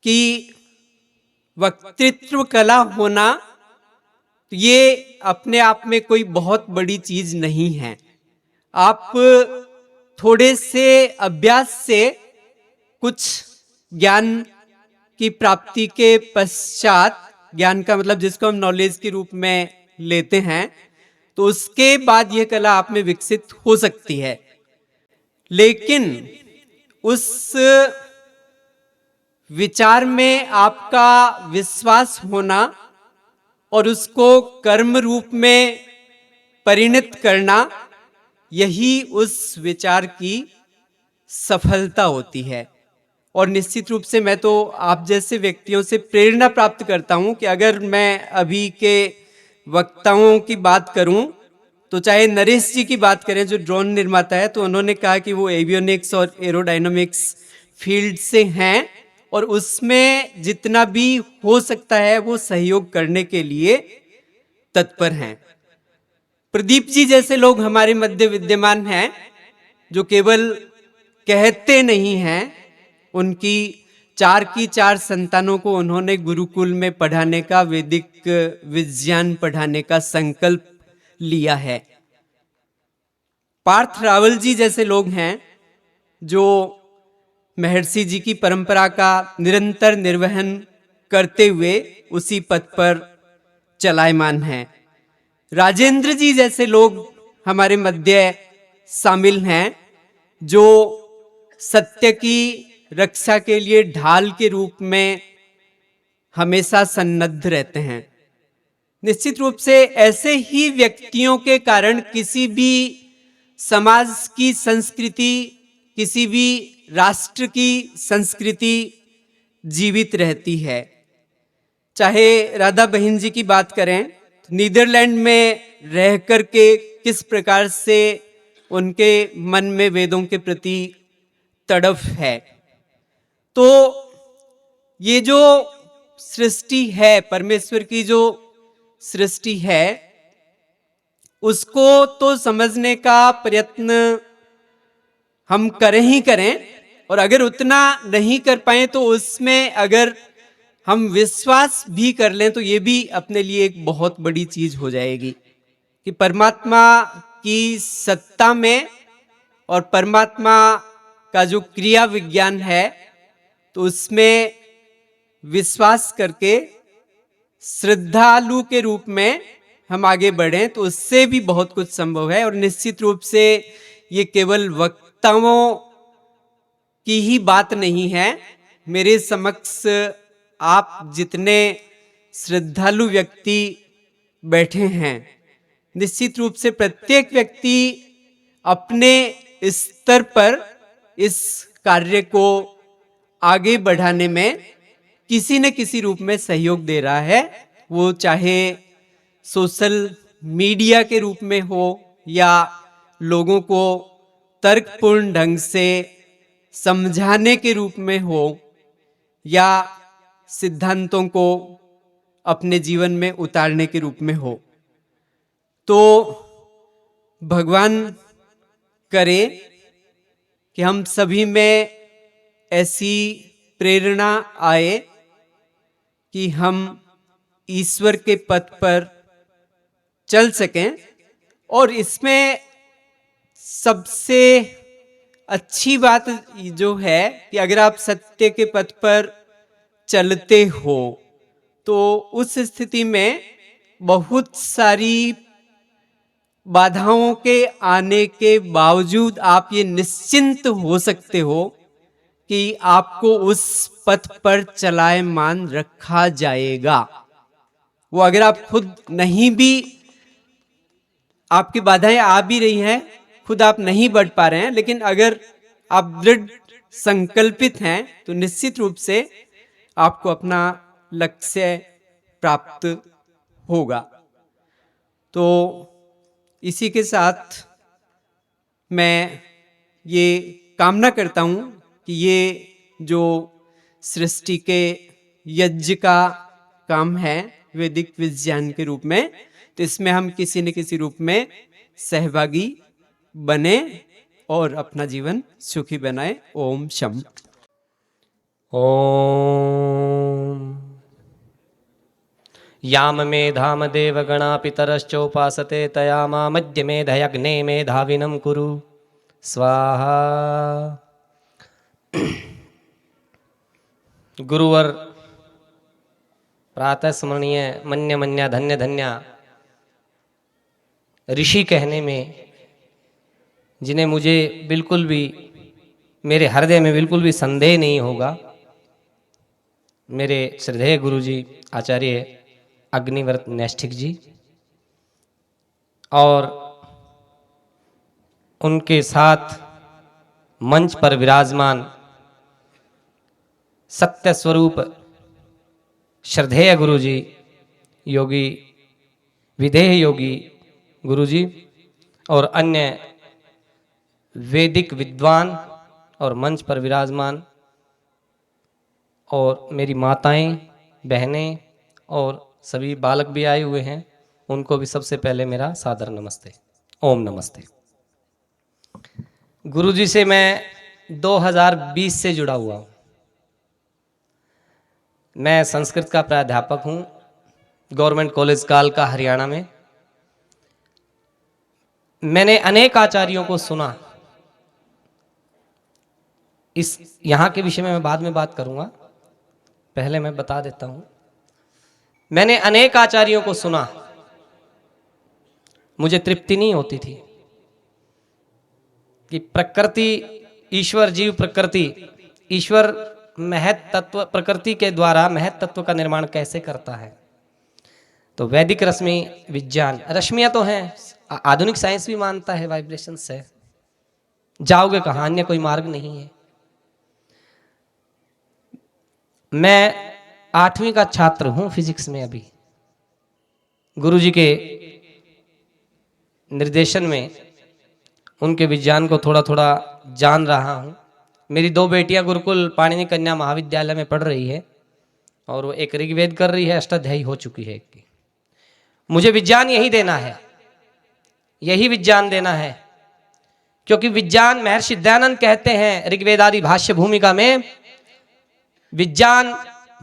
कि वक्तृत्व कला होना ये अपने आप में कोई बहुत बड़ी चीज नहीं है। आप थोड़े से अभ्यास से कुछ ज्ञान की प्राप्ति के पश्चात, ज्ञान का मतलब जिसको हम नॉलेज के रूप में लेते हैं, तो उसके बाद यह कला आप में विकसित हो सकती है। लेकिन उस विचार में आपका विश्वास होना और उसको कर्म रूप में परिणत करना, यही उस विचार की सफलता होती है। और निश्चित रूप से मैं तो आप जैसे व्यक्तियों से प्रेरणा प्राप्त करता हूं कि अगर मैं अभी के वक्ताओं की बात करूं, तो चाहे नरेश जी की बात करें जो ड्रोन निर्माता है, तो उन्होंने कहा कि वो एवियोनिक्स और एरोडायनामिक्स फील्ड से हैं और उसमें जितना भी हो सकता है वो सहयोग करने के लिए तत्पर हैं। प्रदीप जी जैसे लोग हमारे मध्य विद्यमान हैं जो केवल कहते नहीं हैं, उनकी 4 की 4 संतानों को उन्होंने गुरुकुल में पढ़ाने का, वैदिक विज्ञान पढ़ाने का संकल्प लिया है। पार्थ रावल जी जैसे लोग हैं जो महर्षि जी की परंपरा का निरंतर निर्वहन करते हुए उसी पथ पर चलायमान हैं। राजेंद्र जी जैसे लोग हमारे मध्य शामिल हैं जो सत्य की रक्षा के लिए ढाल के रूप में हमेशा सन्नद्ध रहते हैं। निश्चित रूप से ऐसे ही व्यक्तियों के कारण किसी भी समाज की संस्कृति, किसी भी राष्ट्र की संस्कृति जीवित रहती है। चाहे राधा बहन जी की बात करें, तो नीदरलैंड में रह करके किस प्रकार से उनके मन में वेदों के प्रति तड़प है। तो ये जो सृष्टि है, परमेश्वर की जो सृष्टि है, उसको तो समझने का प्रयत्न हम करें ही करें, और अगर उतना नहीं कर पाए तो उसमें अगर हम विश्वास भी कर लें तो ये भी अपने लिए एक बहुत बड़ी चीज हो जाएगी कि परमात्मा की सत्ता में और परमात्मा का जो क्रिया विज्ञान है तो उसमें विश्वास करके श्रद्धालु के रूप में हम आगे बढ़ें तो उससे भी बहुत कुछ संभव है। और निश्चित रूप से ये केवल वक्ताओं की ही बात नहीं है। मेरे समक्ष आप जितने श्रद्धालु व्यक्ति बैठे हैं, निश्चित रूप से प्रत्येक व्यक्ति अपने स्तर पर इस कार्य को आगे बढ़ाने में किसी न किसी रूप में सहयोग दे रहा है। वो चाहे सोशल मीडिया के रूप में हो या लोगों को तर्कपूर्ण ढंग से समझाने के रूप में हो या सिद्धांतों को अपने जीवन में उतारने के रूप में हो। तो भगवान करे कि हम सभी में ऐसी प्रेरणा आए कि हम ईश्वर के पथ पर चल सकें। और इसमें सबसे अच्छी बात जो है कि अगर आप सत्य के पथ पर चलते हो तो उस स्थिति में बहुत सारी बाधाओं के आने के बावजूद आप ये निश्चिंत हो सकते हो कि आपको उस पथ पर चलायमान रखा जाएगा। वो अगर आप खुद नहीं भी, आपकी बाधाएं आ भी रही हैं, खुद आप नहीं बढ़ पा रहे हैं, लेकिन अगर आप दृढ़ संकल्पित हैं तो निश्चित रूप से आपको अपना लक्ष्य प्राप्त होगा। तो इसी के साथ मैं ये कामना करता हूं कि ये जो सृष्टि के यज्ञ का काम है वैदिक विज्ञान के रूप में, तो इसमें हम किसी न किसी रूप में सहभागी बने और अपना जीवन सुखी बनाए। ओम शम। ओम याम मेधाम देवगणा पितरश्चोपासते तया मा मध्य मेधयग्ने मेधाविनं कुरु स्वाहा। गुरुवर प्रातः स्मरणीय मन्य मन्या धन्य धन्या ऋषि कहने में, जिन्हें मुझे बिल्कुल भी, मेरे हृदय में बिल्कुल भी संदेह नहीं होगा, मेरे श्रद्धेय गुरुजी आचार्य अग्निव्रत नैष्ठिक जी और उनके साथ मंच पर विराजमान सत्य स्वरूप श्रद्धेय गुरुजी योगी विधेय योगी गुरुजी और अन्य वैदिक विद्वान और मंच पर विराजमान और मेरी माताएं, बहनें और सभी बालक भी आए हुए हैं, उनको भी सबसे पहले मेरा सादर नमस्ते। ओम नमस्ते। गुरुजी से मैं 2020 से जुड़ा हुआ हूँ। मैं संस्कृत का प्राध्यापक हूँ गवर्नमेंट कॉलेज कालका हरियाणा में। मैंने अनेक आचार्यों को सुना। इस यहाँ के विषय में मैं बाद में बात करूँगा, पहले मैं बता देता हूँ। मैंने अनेक आचार्यों को सुना, मुझे तृप्ति नहीं होती थी कि प्रकृति, ईश्वर जीव प्रकृति, ईश्वर महत तत्व प्रकृति के द्वारा महत तत्व का निर्माण कैसे करता है। तो वैदिक रश्मि विज्ञान, रश्मियां तो हैं, आधुनिक साइंस भी मानता है वाइब्रेशंस है, जाओगे कहाँ, अन्य कोई मार्ग नहीं है। मैं 8वीं का छात्र हूं फिजिक्स में अभी। गुरुजी के निर्देशन में उनके विज्ञान को थोड़ा थोड़ा जान रहा हूं। मेरी 2 बेटियां गुरुकुल पाणिनि कन्या महाविद्यालय में पढ़ रही है और वो एक ऋग्वेद कर रही है, अष्टाध्यायी हो चुकी है एक की। मुझे विज्ञान यही देना है, यही विज्ञान देना है, क्योंकि विज्ञान, महर्षि दयानंद कहते हैं ऋग्वेदादि भाष्य भूमिका में, विज्ञान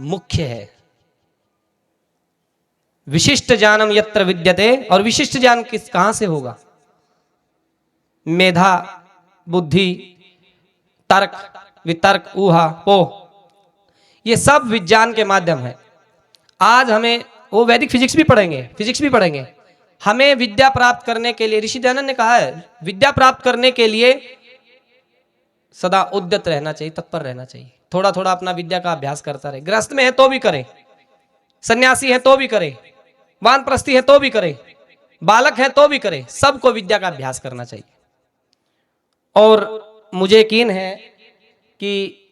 मुख्य है। विशिष्ट ज्ञानम यत्र विद्यते, और विशिष्ट ज्ञान कहां से होगा? मेधा, बुद्धि, तर्क, वितर्क, ऊहा, पोह, ये सब विज्ञान के माध्यम है। आज हमें वो वैदिक फिजिक्स भी पढ़ेंगे, फिजिक्स भी पढ़ेंगे। हमें विद्या प्राप्त करने के लिए, ऋषि दयानंद ने कहा है, विद्या प्राप्त करने के लिए सदा उद्यत रहना चाहिए, तत्पर रहना चाहिए। थोड़ा थोड़ा अपना विद्या का अभ्यास करता रहे। गृहस्थ में है तो भी करे, सन्यासी है तो भी करे, वानप्रस्थी है तो भी करे, बालक है तो भी करे, सबको विद्या का अभ्यास करना चाहिए। और मुझे यकीन है कि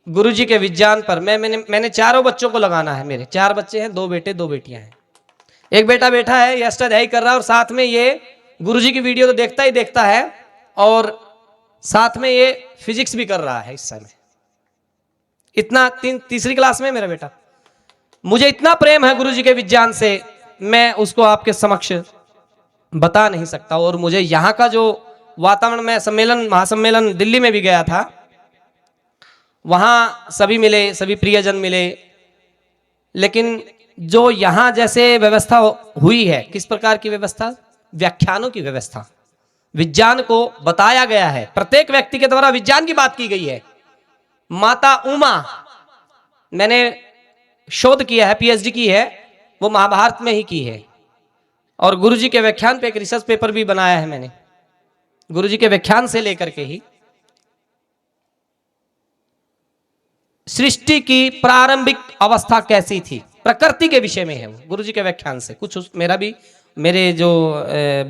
गुरुजी के विज्ञान पर मैंने चारों बच्चों को लगाना है। मेरे 4 बच्चे हैं, 2 बेटे 2 बेटियां हैं। एक बेटा बैठा है, ये अष्टाध्यायी कर रहा है और साथ में ये गुरुजी की वीडियो तो देखता ही देखता है और साथ में ये फिजिक्स भी कर रहा है इस समय। इतना तीसरी क्लास में मेरा बेटा। मुझे इतना प्रेम है गुरुजी के विज्ञान से, मैं उसको आपके समक्ष बता नहीं सकता। और मुझे यहाँ का जो वातावरण, में सम्मेलन, महासम्मेलन दिल्ली में भी गया था, वहां सभी मिले, सभी प्रियजन मिले, लेकिन जो यहां जैसे व्यवस्था हुई है, किस प्रकार की व्यवस्था? व्याख्यानों की व्यवस्था, विज्ञान को बताया गया है, प्रत्येक व्यक्ति के द्वारा विज्ञान की बात की गई है। माता उमा, मैंने शोध किया है, पीएचडी की है, वो महाभारत में ही की है। और गुरुजी के व्याख्यान पे एक रिसर्च पेपर भी बनाया है मैंने, गुरुजी के व्याख्यान से लेकर के ही। सृष्टि की प्रारंभिक अवस्था कैसी थी, प्रकृति के विषय में है वो, गुरुजी के व्याख्यान से। कुछ मेरे जो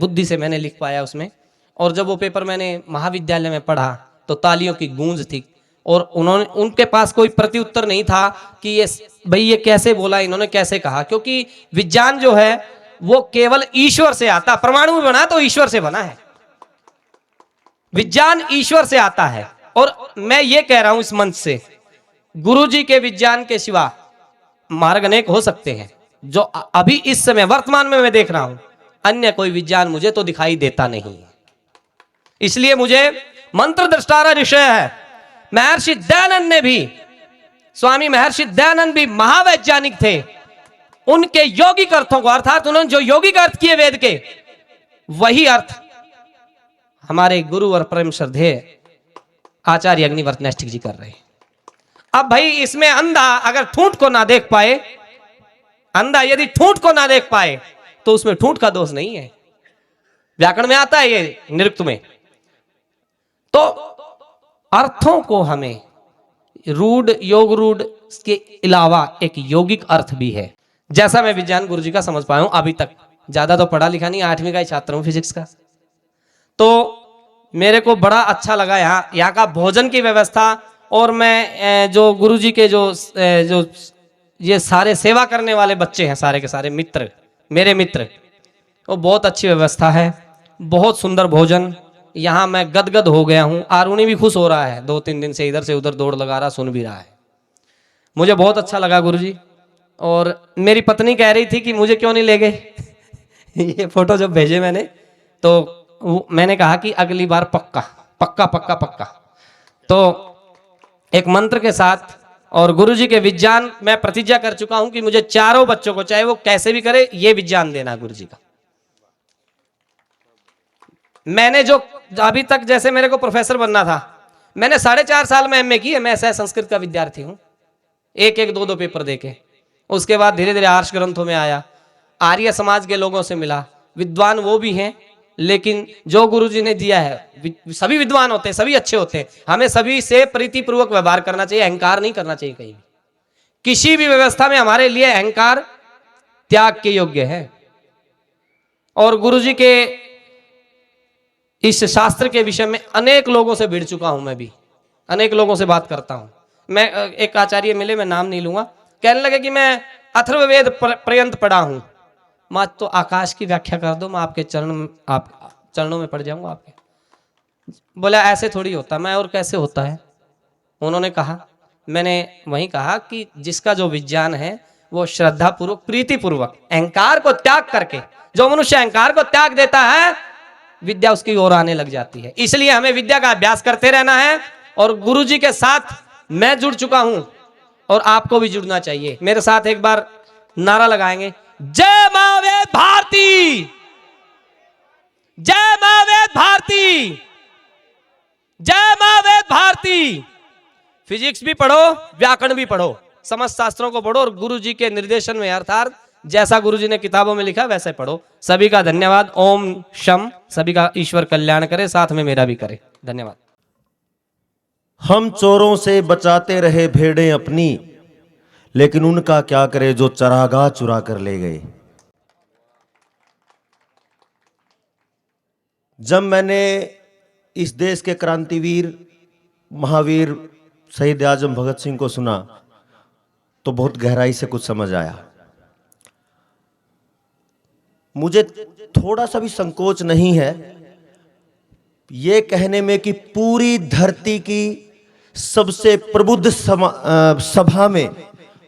बुद्धि से मैंने लिख पाया उसमें। और जब वो पेपर मैंने महाविद्यालय में पढ़ा तो तालियों की गूंज थी, और उनके पास कोई प्रत्युत्तर नहीं था कि ये भाई ये कैसे बोला, इन्होंने कैसे कहा। क्योंकि विज्ञान जो है वो केवल ईश्वर से आता, परमाणु में बना तो ईश्वर से बना है, विज्ञान ईश्वर से आता है। और मैं ये कह रहा हूं इस मंच से, गुरुजी के विज्ञान के सिवा मार्ग अनेक हो सकते हैं, जो अभी इस समय वर्तमान में मैं देख रहा हूं, अन्य कोई विज्ञान मुझे तो दिखाई देता नहीं। इसलिए मुझे मंत्र दृष्टारा ऋषय है। महर्षि दयानंद ने भी, स्वामी महर्षि दयानंद भी महावैज्ञानिक थे। उनके यौगिक अर्थों को, अर्थात उन्होंने जो यौगिक अर्थ किए वेद के, वही अर्थ हमारे गुरु और परम श्रद्धेय आचार्य अग्निवर्त नैष्ठिक जी कर रहे हैं। अब भाई इसमें अंधा अगर ठूंठ को ना देख पाए, अंधा यदि ठूंठ को ना देख पाए तो उसमें ठूंठ का दोष नहीं है, व्याकरण में आता है ये, निरुक्त में। तो अर्थों को हमें रूढ़, योग रूढ़ के अलावा एक यौगिक अर्थ भी है। जैसा मैं विज्ञान गुरुजी का समझ पाया हूं अभी तक, ज्यादा तो पढ़ा लिखा नहीं, 8वीं का ही छात्र हूं फिजिक्स का। तो मेरे को बड़ा अच्छा लगा यहाँ का भोजन की व्यवस्था। और मैं जो गुरुजी के जो ये सारे सेवा करने वाले बच्चे हैं, सारे के सारे मित्र, मेरे मित्र, वो बहुत अच्छी व्यवस्था है, बहुत सुंदर भोजन। यहाँ मैं गदगद हो गया हूँ। आरुणी भी खुश हो रहा है, 2-3 दिन से इधर से उधर दौड़ लगा रहा, सुन भी रहा है। मुझे बहुत अच्छा लगा गुरुजी। और मेरी पत्नी कह रही थी कि मुझे क्यों नहीं ले गए ये फोटो जब भेजे मैंने, तो मैंने कहा कि अगली बार पक्का पक्का पक्का पक्का। तो एक मंत्र के साथ और गुरुजी के विज्ञान मैं प्रतिज्ञा कर चुका हूं कि मुझे चारों बच्चों को, चाहे वो कैसे भी करे, ये विज्ञान देना गुरुजी का। मैंने जो अभी तक, जैसे मेरे को प्रोफेसर बनना था, मैंने 4.5 साल में एमए की है। मैं ऐसा संस्कृत का विद्यार्थी हूं, एक एक दो दो पेपर देके। उसके बाद धीरे धीरे आर्ष ग्रंथों में आया, आर्य समाज के लोगों से मिला। विद्वान वो भी हैं, लेकिन जो गुरुजी ने दिया है, सभी विद्वान होते हैं, सभी अच्छे होते हैं। हमें सभी से प्रीतिपूर्वक व्यवहार करना चाहिए, अहंकार नहीं करना चाहिए कहीं भी। किसी भी व्यवस्था में हमारे लिए अहंकार त्याग के योग्य है। और गुरुजी के इस शास्त्र के विषय में अनेक लोगों से भिड़ चुका हूं, मैं भी अनेक लोगों से बात करता हूं। मैं एक आचार्य मिले, मैं नाम नहीं लूंगा, कहने लगे कि मैं अथर्ववेद पर्यंत पढ़ा हूं। माँ तो आकाश की व्याख्या कर दो, मैं आपके चरणों में पड़ जाऊंगा आपके। बोला ऐसे थोड़ी होता। मैं और कैसे होता है? उन्होंने कहा, मैंने वहीं कहा कि जिसका जो विज्ञान है वो श्रद्धा पूर्वक, प्रीति पूर्वक, अहंकार को त्याग करके, जो मनुष्य अहंकार को त्याग देता है, विद्या उसकी ओर आने लग जाती है। इसलिए हमें विद्या का अभ्यास करते रहना है। और गुरुजी के साथ मैं जुड़ चुका हूं और आपको भी जुड़ना चाहिए। मेरे साथ एक बार नारा लगाएंगे, जय मां वेद भारती, जय मां वेद भारती, जय मां वेद भारती। फिजिक्स भी पढ़ो, व्याकरण भी पढ़ो, समस्त शास्त्रों को पढ़ो और गुरुजी के निर्देशन में, अर्थात जैसा गुरुजी ने किताबों में लिखा वैसे पढ़ो। सभी का धन्यवाद। ओम शम। सभी का ईश्वर कल्याण करे, साथ में मेरा भी करे। धन्यवाद। हम चोरों से बचाते रहे भेड़ें अपनी, लेकिन उनका क्या करे जो चरागाह चुरा कर ले गए। जब मैंने इस देश के क्रांतिवीर, महावीर शहीद आजम भगत सिंह को सुना तो बहुत गहराई से कुछ समझ आया। मुझे थोड़ा सा भी संकोच नहीं है ये कहने में कि पूरी धरती की सबसे प्रबुद्ध सभा में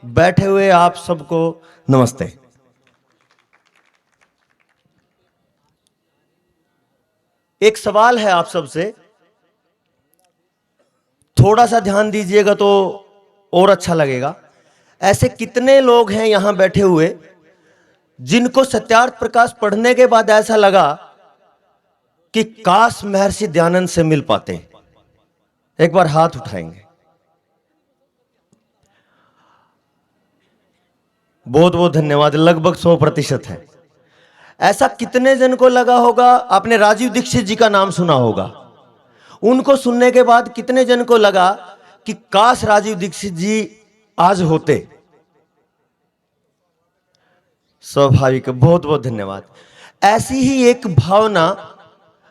बैठे हुए आप सबको नमस्ते। एक सवाल है आप सबसे, थोड़ा सा ध्यान दीजिएगा तो और अच्छा लगेगा। ऐसे कितने लोग हैं यहां बैठे हुए जिनको सत्यार्थ प्रकाश पढ़ने के बाद ऐसा लगा कि काश महर्षि दयानंद से मिल पाते? एक बार हाथ उठाएंगे। बहुत बहुत धन्यवाद। लगभग 100% है। ऐसा कितने जन को लगा होगा, आपने राजीव दीक्षित जी का नाम सुना होगा, उनको सुनने के बाद कितने जन को लगा कि काश राजीव दीक्षित जी आज होते? स्वाभाविक। बहुत बहुत धन्यवाद। ऐसी ही एक भावना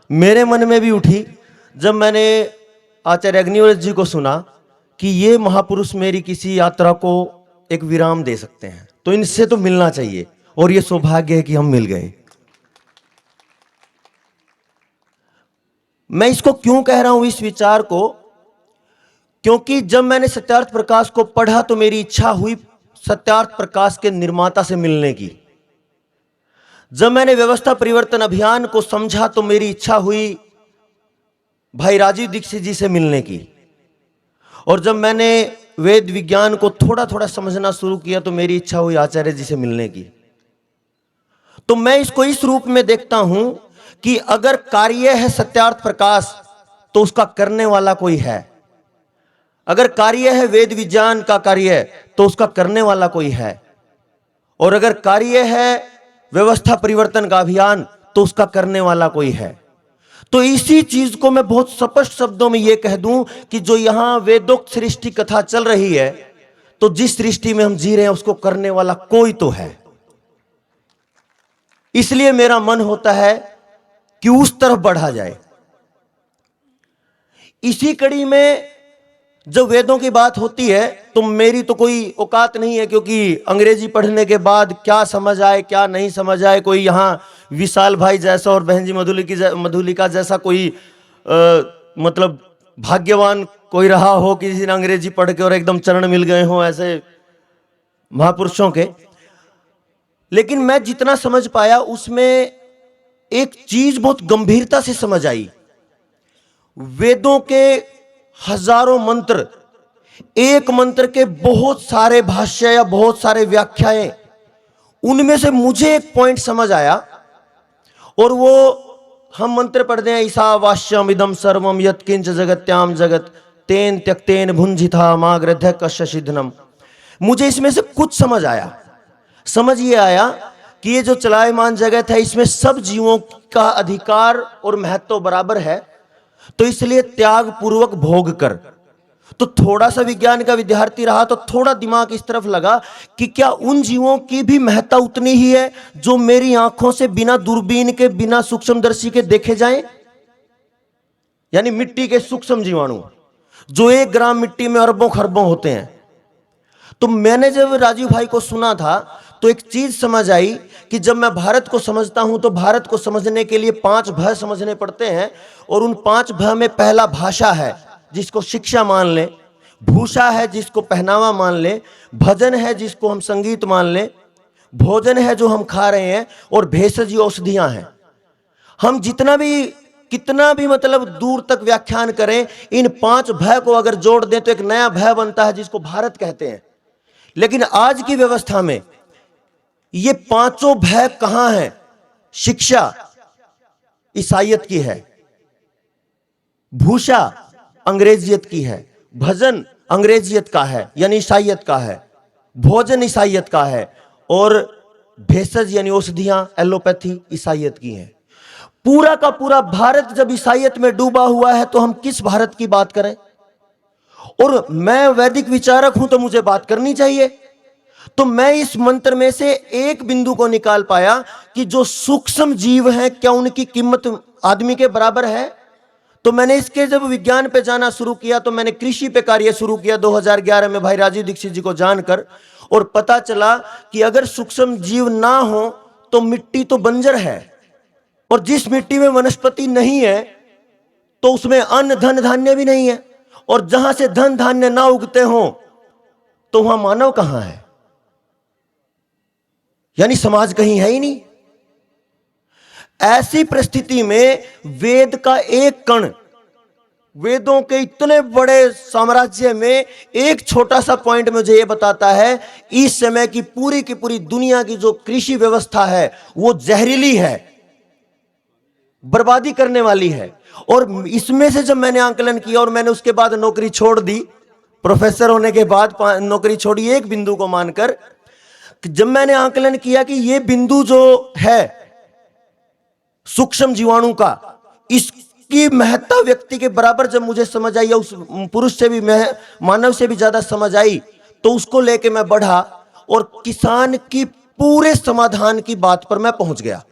मेरे मन में भी उठी जब मैंने आचार्य अग्निहोत्र जी को सुना कि ये महापुरुष मेरी किसी यात्रा को एक विराम दे सकते हैं, तो इनसे तो मिलना चाहिए, और ये सौभाग्य है कि हम मिल गए। मैं इसको क्यों कह रहा हूं इस विचार को, क्योंकि जब मैंने सत्यार्थ प्रकाश को पढ़ा तो मेरी इच्छा हुई सत्यार्थ प्रकाश के निर्माता से मिलने की। जब मैंने व्यवस्था परिवर्तन अभियान को समझा तो मेरी इच्छा हुई भाई राजीव दीक्षित जी से मिलने की। और जब मैंने वेद विज्ञान को थोड़ा थोड़ा समझना शुरू किया तो मेरी इच्छा हुई आचार्य जी से मिलने की। तो मैं इसको इस रूप में देखता हूं कि अगर कार्य है सत्यार्थ प्रकाश तो उसका करने वाला कोई है। अगर कार्य है वेद विज्ञान का कार्य तो उसका करने वाला कोई है। और अगर कार्य है व्यवस्था परिवर्तन का अभियान तो उसका करने वाला कोई है। तो इसी चीज को मैं बहुत स्पष्ट शब्दों में यह कह दूं कि जो यहां वेदोक्त सृष्टि कथा चल रही है, तो जिस सृष्टि में हम जी रहे हैं उसको करने वाला कोई तो है। इसलिए मेरा मन होता है कि उस तरफ बढ़ा जाए। इसी कड़ी में जब वेदों की बात होती है तो मेरी तो कोई औकात नहीं है, क्योंकि अंग्रेजी पढ़ने के बाद क्या समझ आए क्या नहीं समझ आए, कोई यहाँ विशाल भाई जैसा और बहन जी मधुलिका जैसा कोई मतलब भाग्यवान कोई रहा हो कि किसी ने अंग्रेजी पढ़ के और एकदम चरण मिल गए हों ऐसे महापुरुषों के। लेकिन मैं जितना समझ पाया उसमें एक चीज बहुत गंभीरता से समझ आई। वेदों के हजारों मंत्र एक मंत्र के बहुत सारे भाष्य या बहुत सारे व्याख्याएं, उनमें से मुझे एक पॉइंट समझ आया, और वो हम मंत्र पढ़ते हैं, ईशावास्यम इदम सर्वम यत्किंच जगत्याम जगत तेन त्यक्तेन भुंजिथा माग्रध्य कश्यसिद्धनम। मुझे इसमें से कुछ समझ आया। समझ ये आया कि ये जो चलायमान जगत है, इसमें सब जीवों का अधिकार और महत्व बराबर है, तो इसलिए त्याग पूर्वक भोग कर। तो थोड़ा सा विज्ञान का विद्यार्थी रहा तो थोड़ा दिमाग इस तरफ लगा कि क्या उन जीवों की भी महत्ता उतनी ही है जो मेरी आंखों से बिना दूरबीन के, बिना सूक्ष्मदर्शी के देखे जाएं? यानी मिट्टी के सूक्ष्म जीवाणु जो 1 ग्राम मिट्टी में अरबों खरबों होते हैं। तो मैंने जब राजीव भाई को सुना था तो एक चीज समझ आई कि जब मैं भारत को समझता हूं तो भारत को समझने के लिए 5 भ समझने पड़ते हैं, और उन 5 भ में पहला भाषा है जिसको शिक्षा मान ले, भूषा है जिसको पहनावा मान ले, भजन है जिसको हम संगीत मान ले, भोजन है जो हम खा रहे हैं, और भेषज औषधियां हैं। हम कितना भी मतलब दूर तक व्याख्यान करें, इन 5 भ को अगर जोड़ दें तो एक नया भ बनता है जिसको भारत कहते हैं। लेकिन आज की व्यवस्था में ये 5 भ कहां हैं? शिक्षा ईसाइयत की है, भूषा अंग्रेजियत की है, भजन अंग्रेजियत का है यानी ईसाइयत का है, भोजन ईसाइयत का है, और भेषज यानी औषधियां एलोपैथी ईसाइयत की हैं। पूरा का पूरा भारत जब ईसाइयत में डूबा हुआ है तो हम किस भारत की बात करें? और मैं वैदिक विचारक हूं तो मुझे बात करनी चाहिए। तो मैं इस मंत्र में से एक बिंदु को निकाल पाया कि जो सूक्ष्म जीव हैं क्या उनकी कीमत आदमी के बराबर है? तो मैंने इसके जब विज्ञान पे जाना शुरू किया तो मैंने कृषि पे कार्य शुरू किया 2011 में भाई राजीव दीक्षित जी को जानकर, और पता चला कि अगर सूक्ष्म जीव ना हो तो मिट्टी तो बंजर है, और जिस मिट्टी में वनस्पति नहीं है तो उसमें अन्न धन धान्य भी नहीं है, और जहां से धन धान्य ना उगते हो तो वहां मानव कहां है? यानी समाज कहीं है ही नहीं। ऐसी परिस्थिति में वेद का एक कण, वेदों के इतने बड़े साम्राज्य में एक छोटा सा पॉइंट मुझे यह बताता है इस समय की पूरी दुनिया की जो कृषि व्यवस्था है वो जहरीली है, बर्बादी करने वाली है। और इसमें से जब मैंने आंकलन किया और मैंने उसके बाद नौकरी छोड़ दी, प्रोफेसर होने के बाद नौकरी छोड़ी एक बिंदु को मानकर, जब मैंने आंकलन किया कि ये बिंदु जो है सूक्ष्म जीवाणु का, इसकी महत्ता व्यक्ति के बराबर जब मुझे समझ आई, या उस पुरुष से भी, मैं मानव से भी ज्यादा समझ आई, तो उसको लेके मैं बढ़ा और किसान की पूरे समाधान की बात पर मैं पहुंच गया।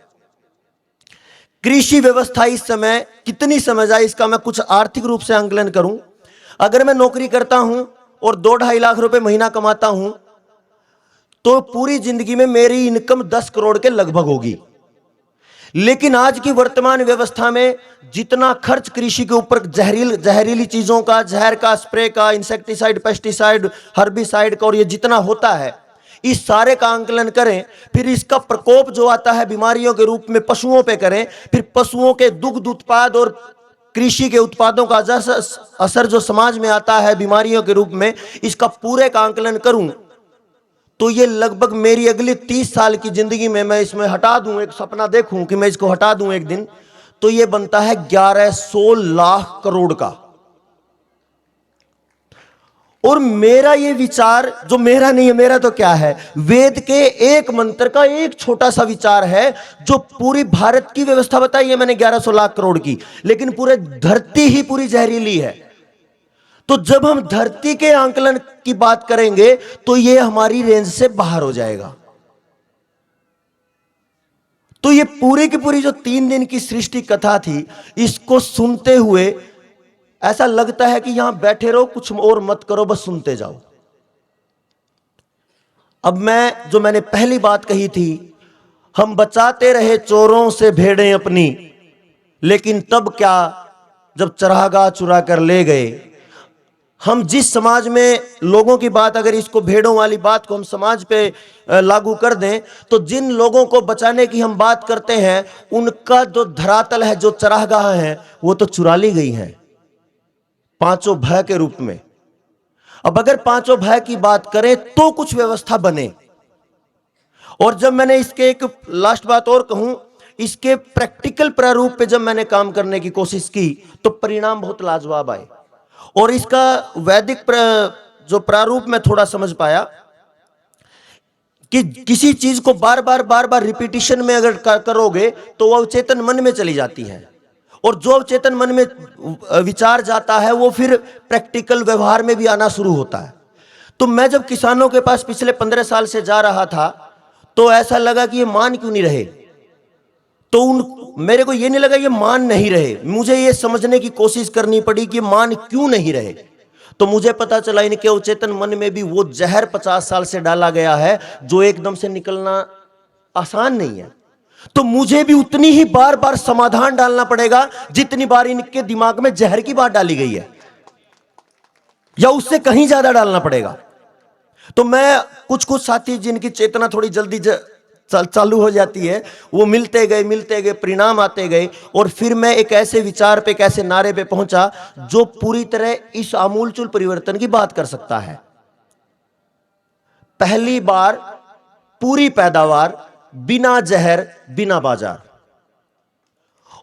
कृषि व्यवस्था इस समय कितनी समझ आई इसका मैं कुछ आर्थिक रूप से आंकलन करूं। अगर मैं नौकरी करता हूं और 2-2.5 लाख रुपए महीना कमाता हूं तो पूरी जिंदगी में मेरी इनकम 10 करोड़ के लगभग होगी। लेकिन आज की वर्तमान व्यवस्था में जितना खर्च कृषि के ऊपर जहरीली चीजों का, जहर का, स्प्रे का, इंसेक्टिसाइड, पेस्टिसाइड, हर्बिसाइड का, और ये जितना होता है, इस सारे का आंकलन करें, फिर इसका प्रकोप जो आता है बीमारियों के रूप में पशुओं पे करें, फिर पशुओं के दुग्ध उत्पाद और कृषि के उत्पादों का असर जो समाज में आता है बीमारियों के रूप में, इसका पूरे का आंकलन करूं तो ये लगभग मेरी अगली 30 साल की जिंदगी में मैं इसमें हटा दूं, एक सपना देखूं कि मैं इसको हटा दूं एक दिन, तो ये बनता है 1100 लाख करोड़ का। और मेरा ये विचार, जो मेरा नहीं है, मेरा तो क्या है, वेद के एक मंत्र का एक छोटा सा विचार है जो पूरी भारत की व्यवस्था बताई है मैंने 1100 लाख करोड़ की, लेकिन पूरे धरती ही पूरी जहरीली है। तो जब हम धरती के आंकलन की बात करेंगे तो ये हमारी रेंज से बाहर हो जाएगा। तो ये पूरी की पूरी जो 3 दिन की सृष्टि कथा थी, इसको सुनते हुए ऐसा लगता है कि यहां बैठे रहो, कुछ और मत करो, बस सुनते जाओ। अब मैंने पहली बात कही थी, हम बचाते रहे चोरों से भेड़ें अपनी, लेकिन तब क्या जब चरागाह चुरा कर ले गए। हम जिस समाज में लोगों की बात, अगर इसको भेड़ों वाली बात को हम समाज पे लागू कर दें, तो जिन लोगों को बचाने की हम बात करते हैं उनका जो धरातल है, जो चरागाह है, वो तो चुरा ली गई है 5 भय के रूप में। अब अगर पांचों भय की बात करें तो कुछ व्यवस्था बने। और जब मैंने इसके एक लास्ट बात और कहूं, इसके प्रैक्टिकल प्रारूप पे जब मैंने काम करने की कोशिश की तो परिणाम बहुत लाजवाब आए। और इसका वैदिक जो प्रारूप में थोड़ा समझ पाया कि किसी चीज को बार बार रिपीटिशन में अगर करोगे तो वह चेतन मन में चली जाती है, और जो चेतन मन में विचार जाता है वो फिर प्रैक्टिकल व्यवहार में भी आना शुरू होता है। तो मैं जब किसानों के पास पिछले 15 साल से जा रहा था तो ऐसा लगा कि ये मान क्यों नहीं रहे। तो मेरे को ये नहीं लगा ये मान नहीं रहे, मुझे ये समझने की कोशिश करनी पड़ी कि मान क्यों नहीं रहे। तो मुझे पता चला इनके अवचेतन मन में भी वो जहर 50 साल से डाला गया है जो एकदम से निकलना आसान नहीं है। तो मुझे भी उतनी ही बार बार समाधान डालना पड़ेगा जितनी बार इनके दिमाग में जहर की बात डाली गई है, या उससे कहीं ज्यादा डालना पड़ेगा। तो मैं कुछ साथी जिनकी चेतना थोड़ी जल्दी चालू हो जाती है, वो मिलते गए, परिणाम आते गए, और फिर मैं एक ऐसे विचार पे, एक ऐसे नारे पे पहुंचा जो पूरी तरह इस आमूलचूल परिवर्तन की बात कर सकता है। पहली बार पूरी पैदावार, बिना जहर, बिना बाजार।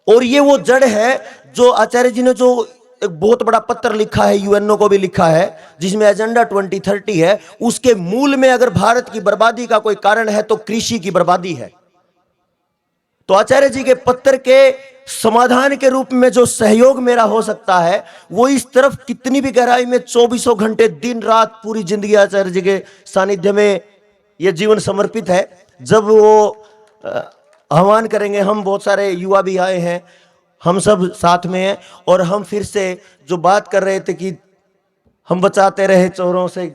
और ये वो जड़ है जो आचार्य जी ने जो एक बहुत बड़ा पत्र लिखा है, यूएनओ को भी लिखा है, जिसमें एजेंडा 2030 है, उसके मूल में अगर भारत की बर्बादी का कोई कारण है तो कृषि की बर्बादी है। तो आचार्य जी के पत्र के समाधान के रूप में जो सहयोग मेरा हो सकता है वो इस तरफ कितनी भी गहराई में 24 घंटे दिन रात पूरी जिंदगी आचार्य जी के सानिध्य में यह जीवन समर्पित है। जब वो आह्वान करेंगे, हम बहुत सारे युवा भी आए हैं, हम सब साथ में हैं, और हम फिर से जो बात कर रहे थे कि हम बचाते रहे चोरों से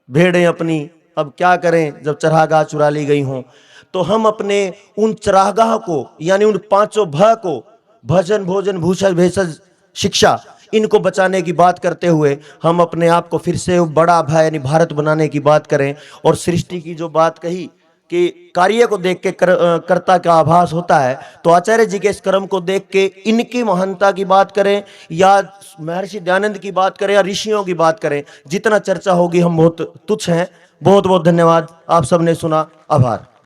भेड़ें अपनी, अब क्या करें जब चरागाह चुरा ली गई हों। तो हम अपने उन चरागाह को, यानी उन पांचों भ को, भजन, भोजन, भूषण, भेषज, शिक्षा, इनको बचाने की बात करते हुए हम अपने आप को फिर से बड़ा भय यानी भारत बनाने की बात करें। और सृष्टि की जो बात कही कि कार्य को देख के कर्ता का आभास होता है, तो आचार्य जी के इस कर्म को देख के इनकी महानता की बात करें, या महर्षि दयानंद की बात करें, या ऋषियों की बात करें, जितना चर्चा होगी हम बहुत तुच्छ हैं। बहुत बहुत धन्यवाद, आप सबने सुना, आभार।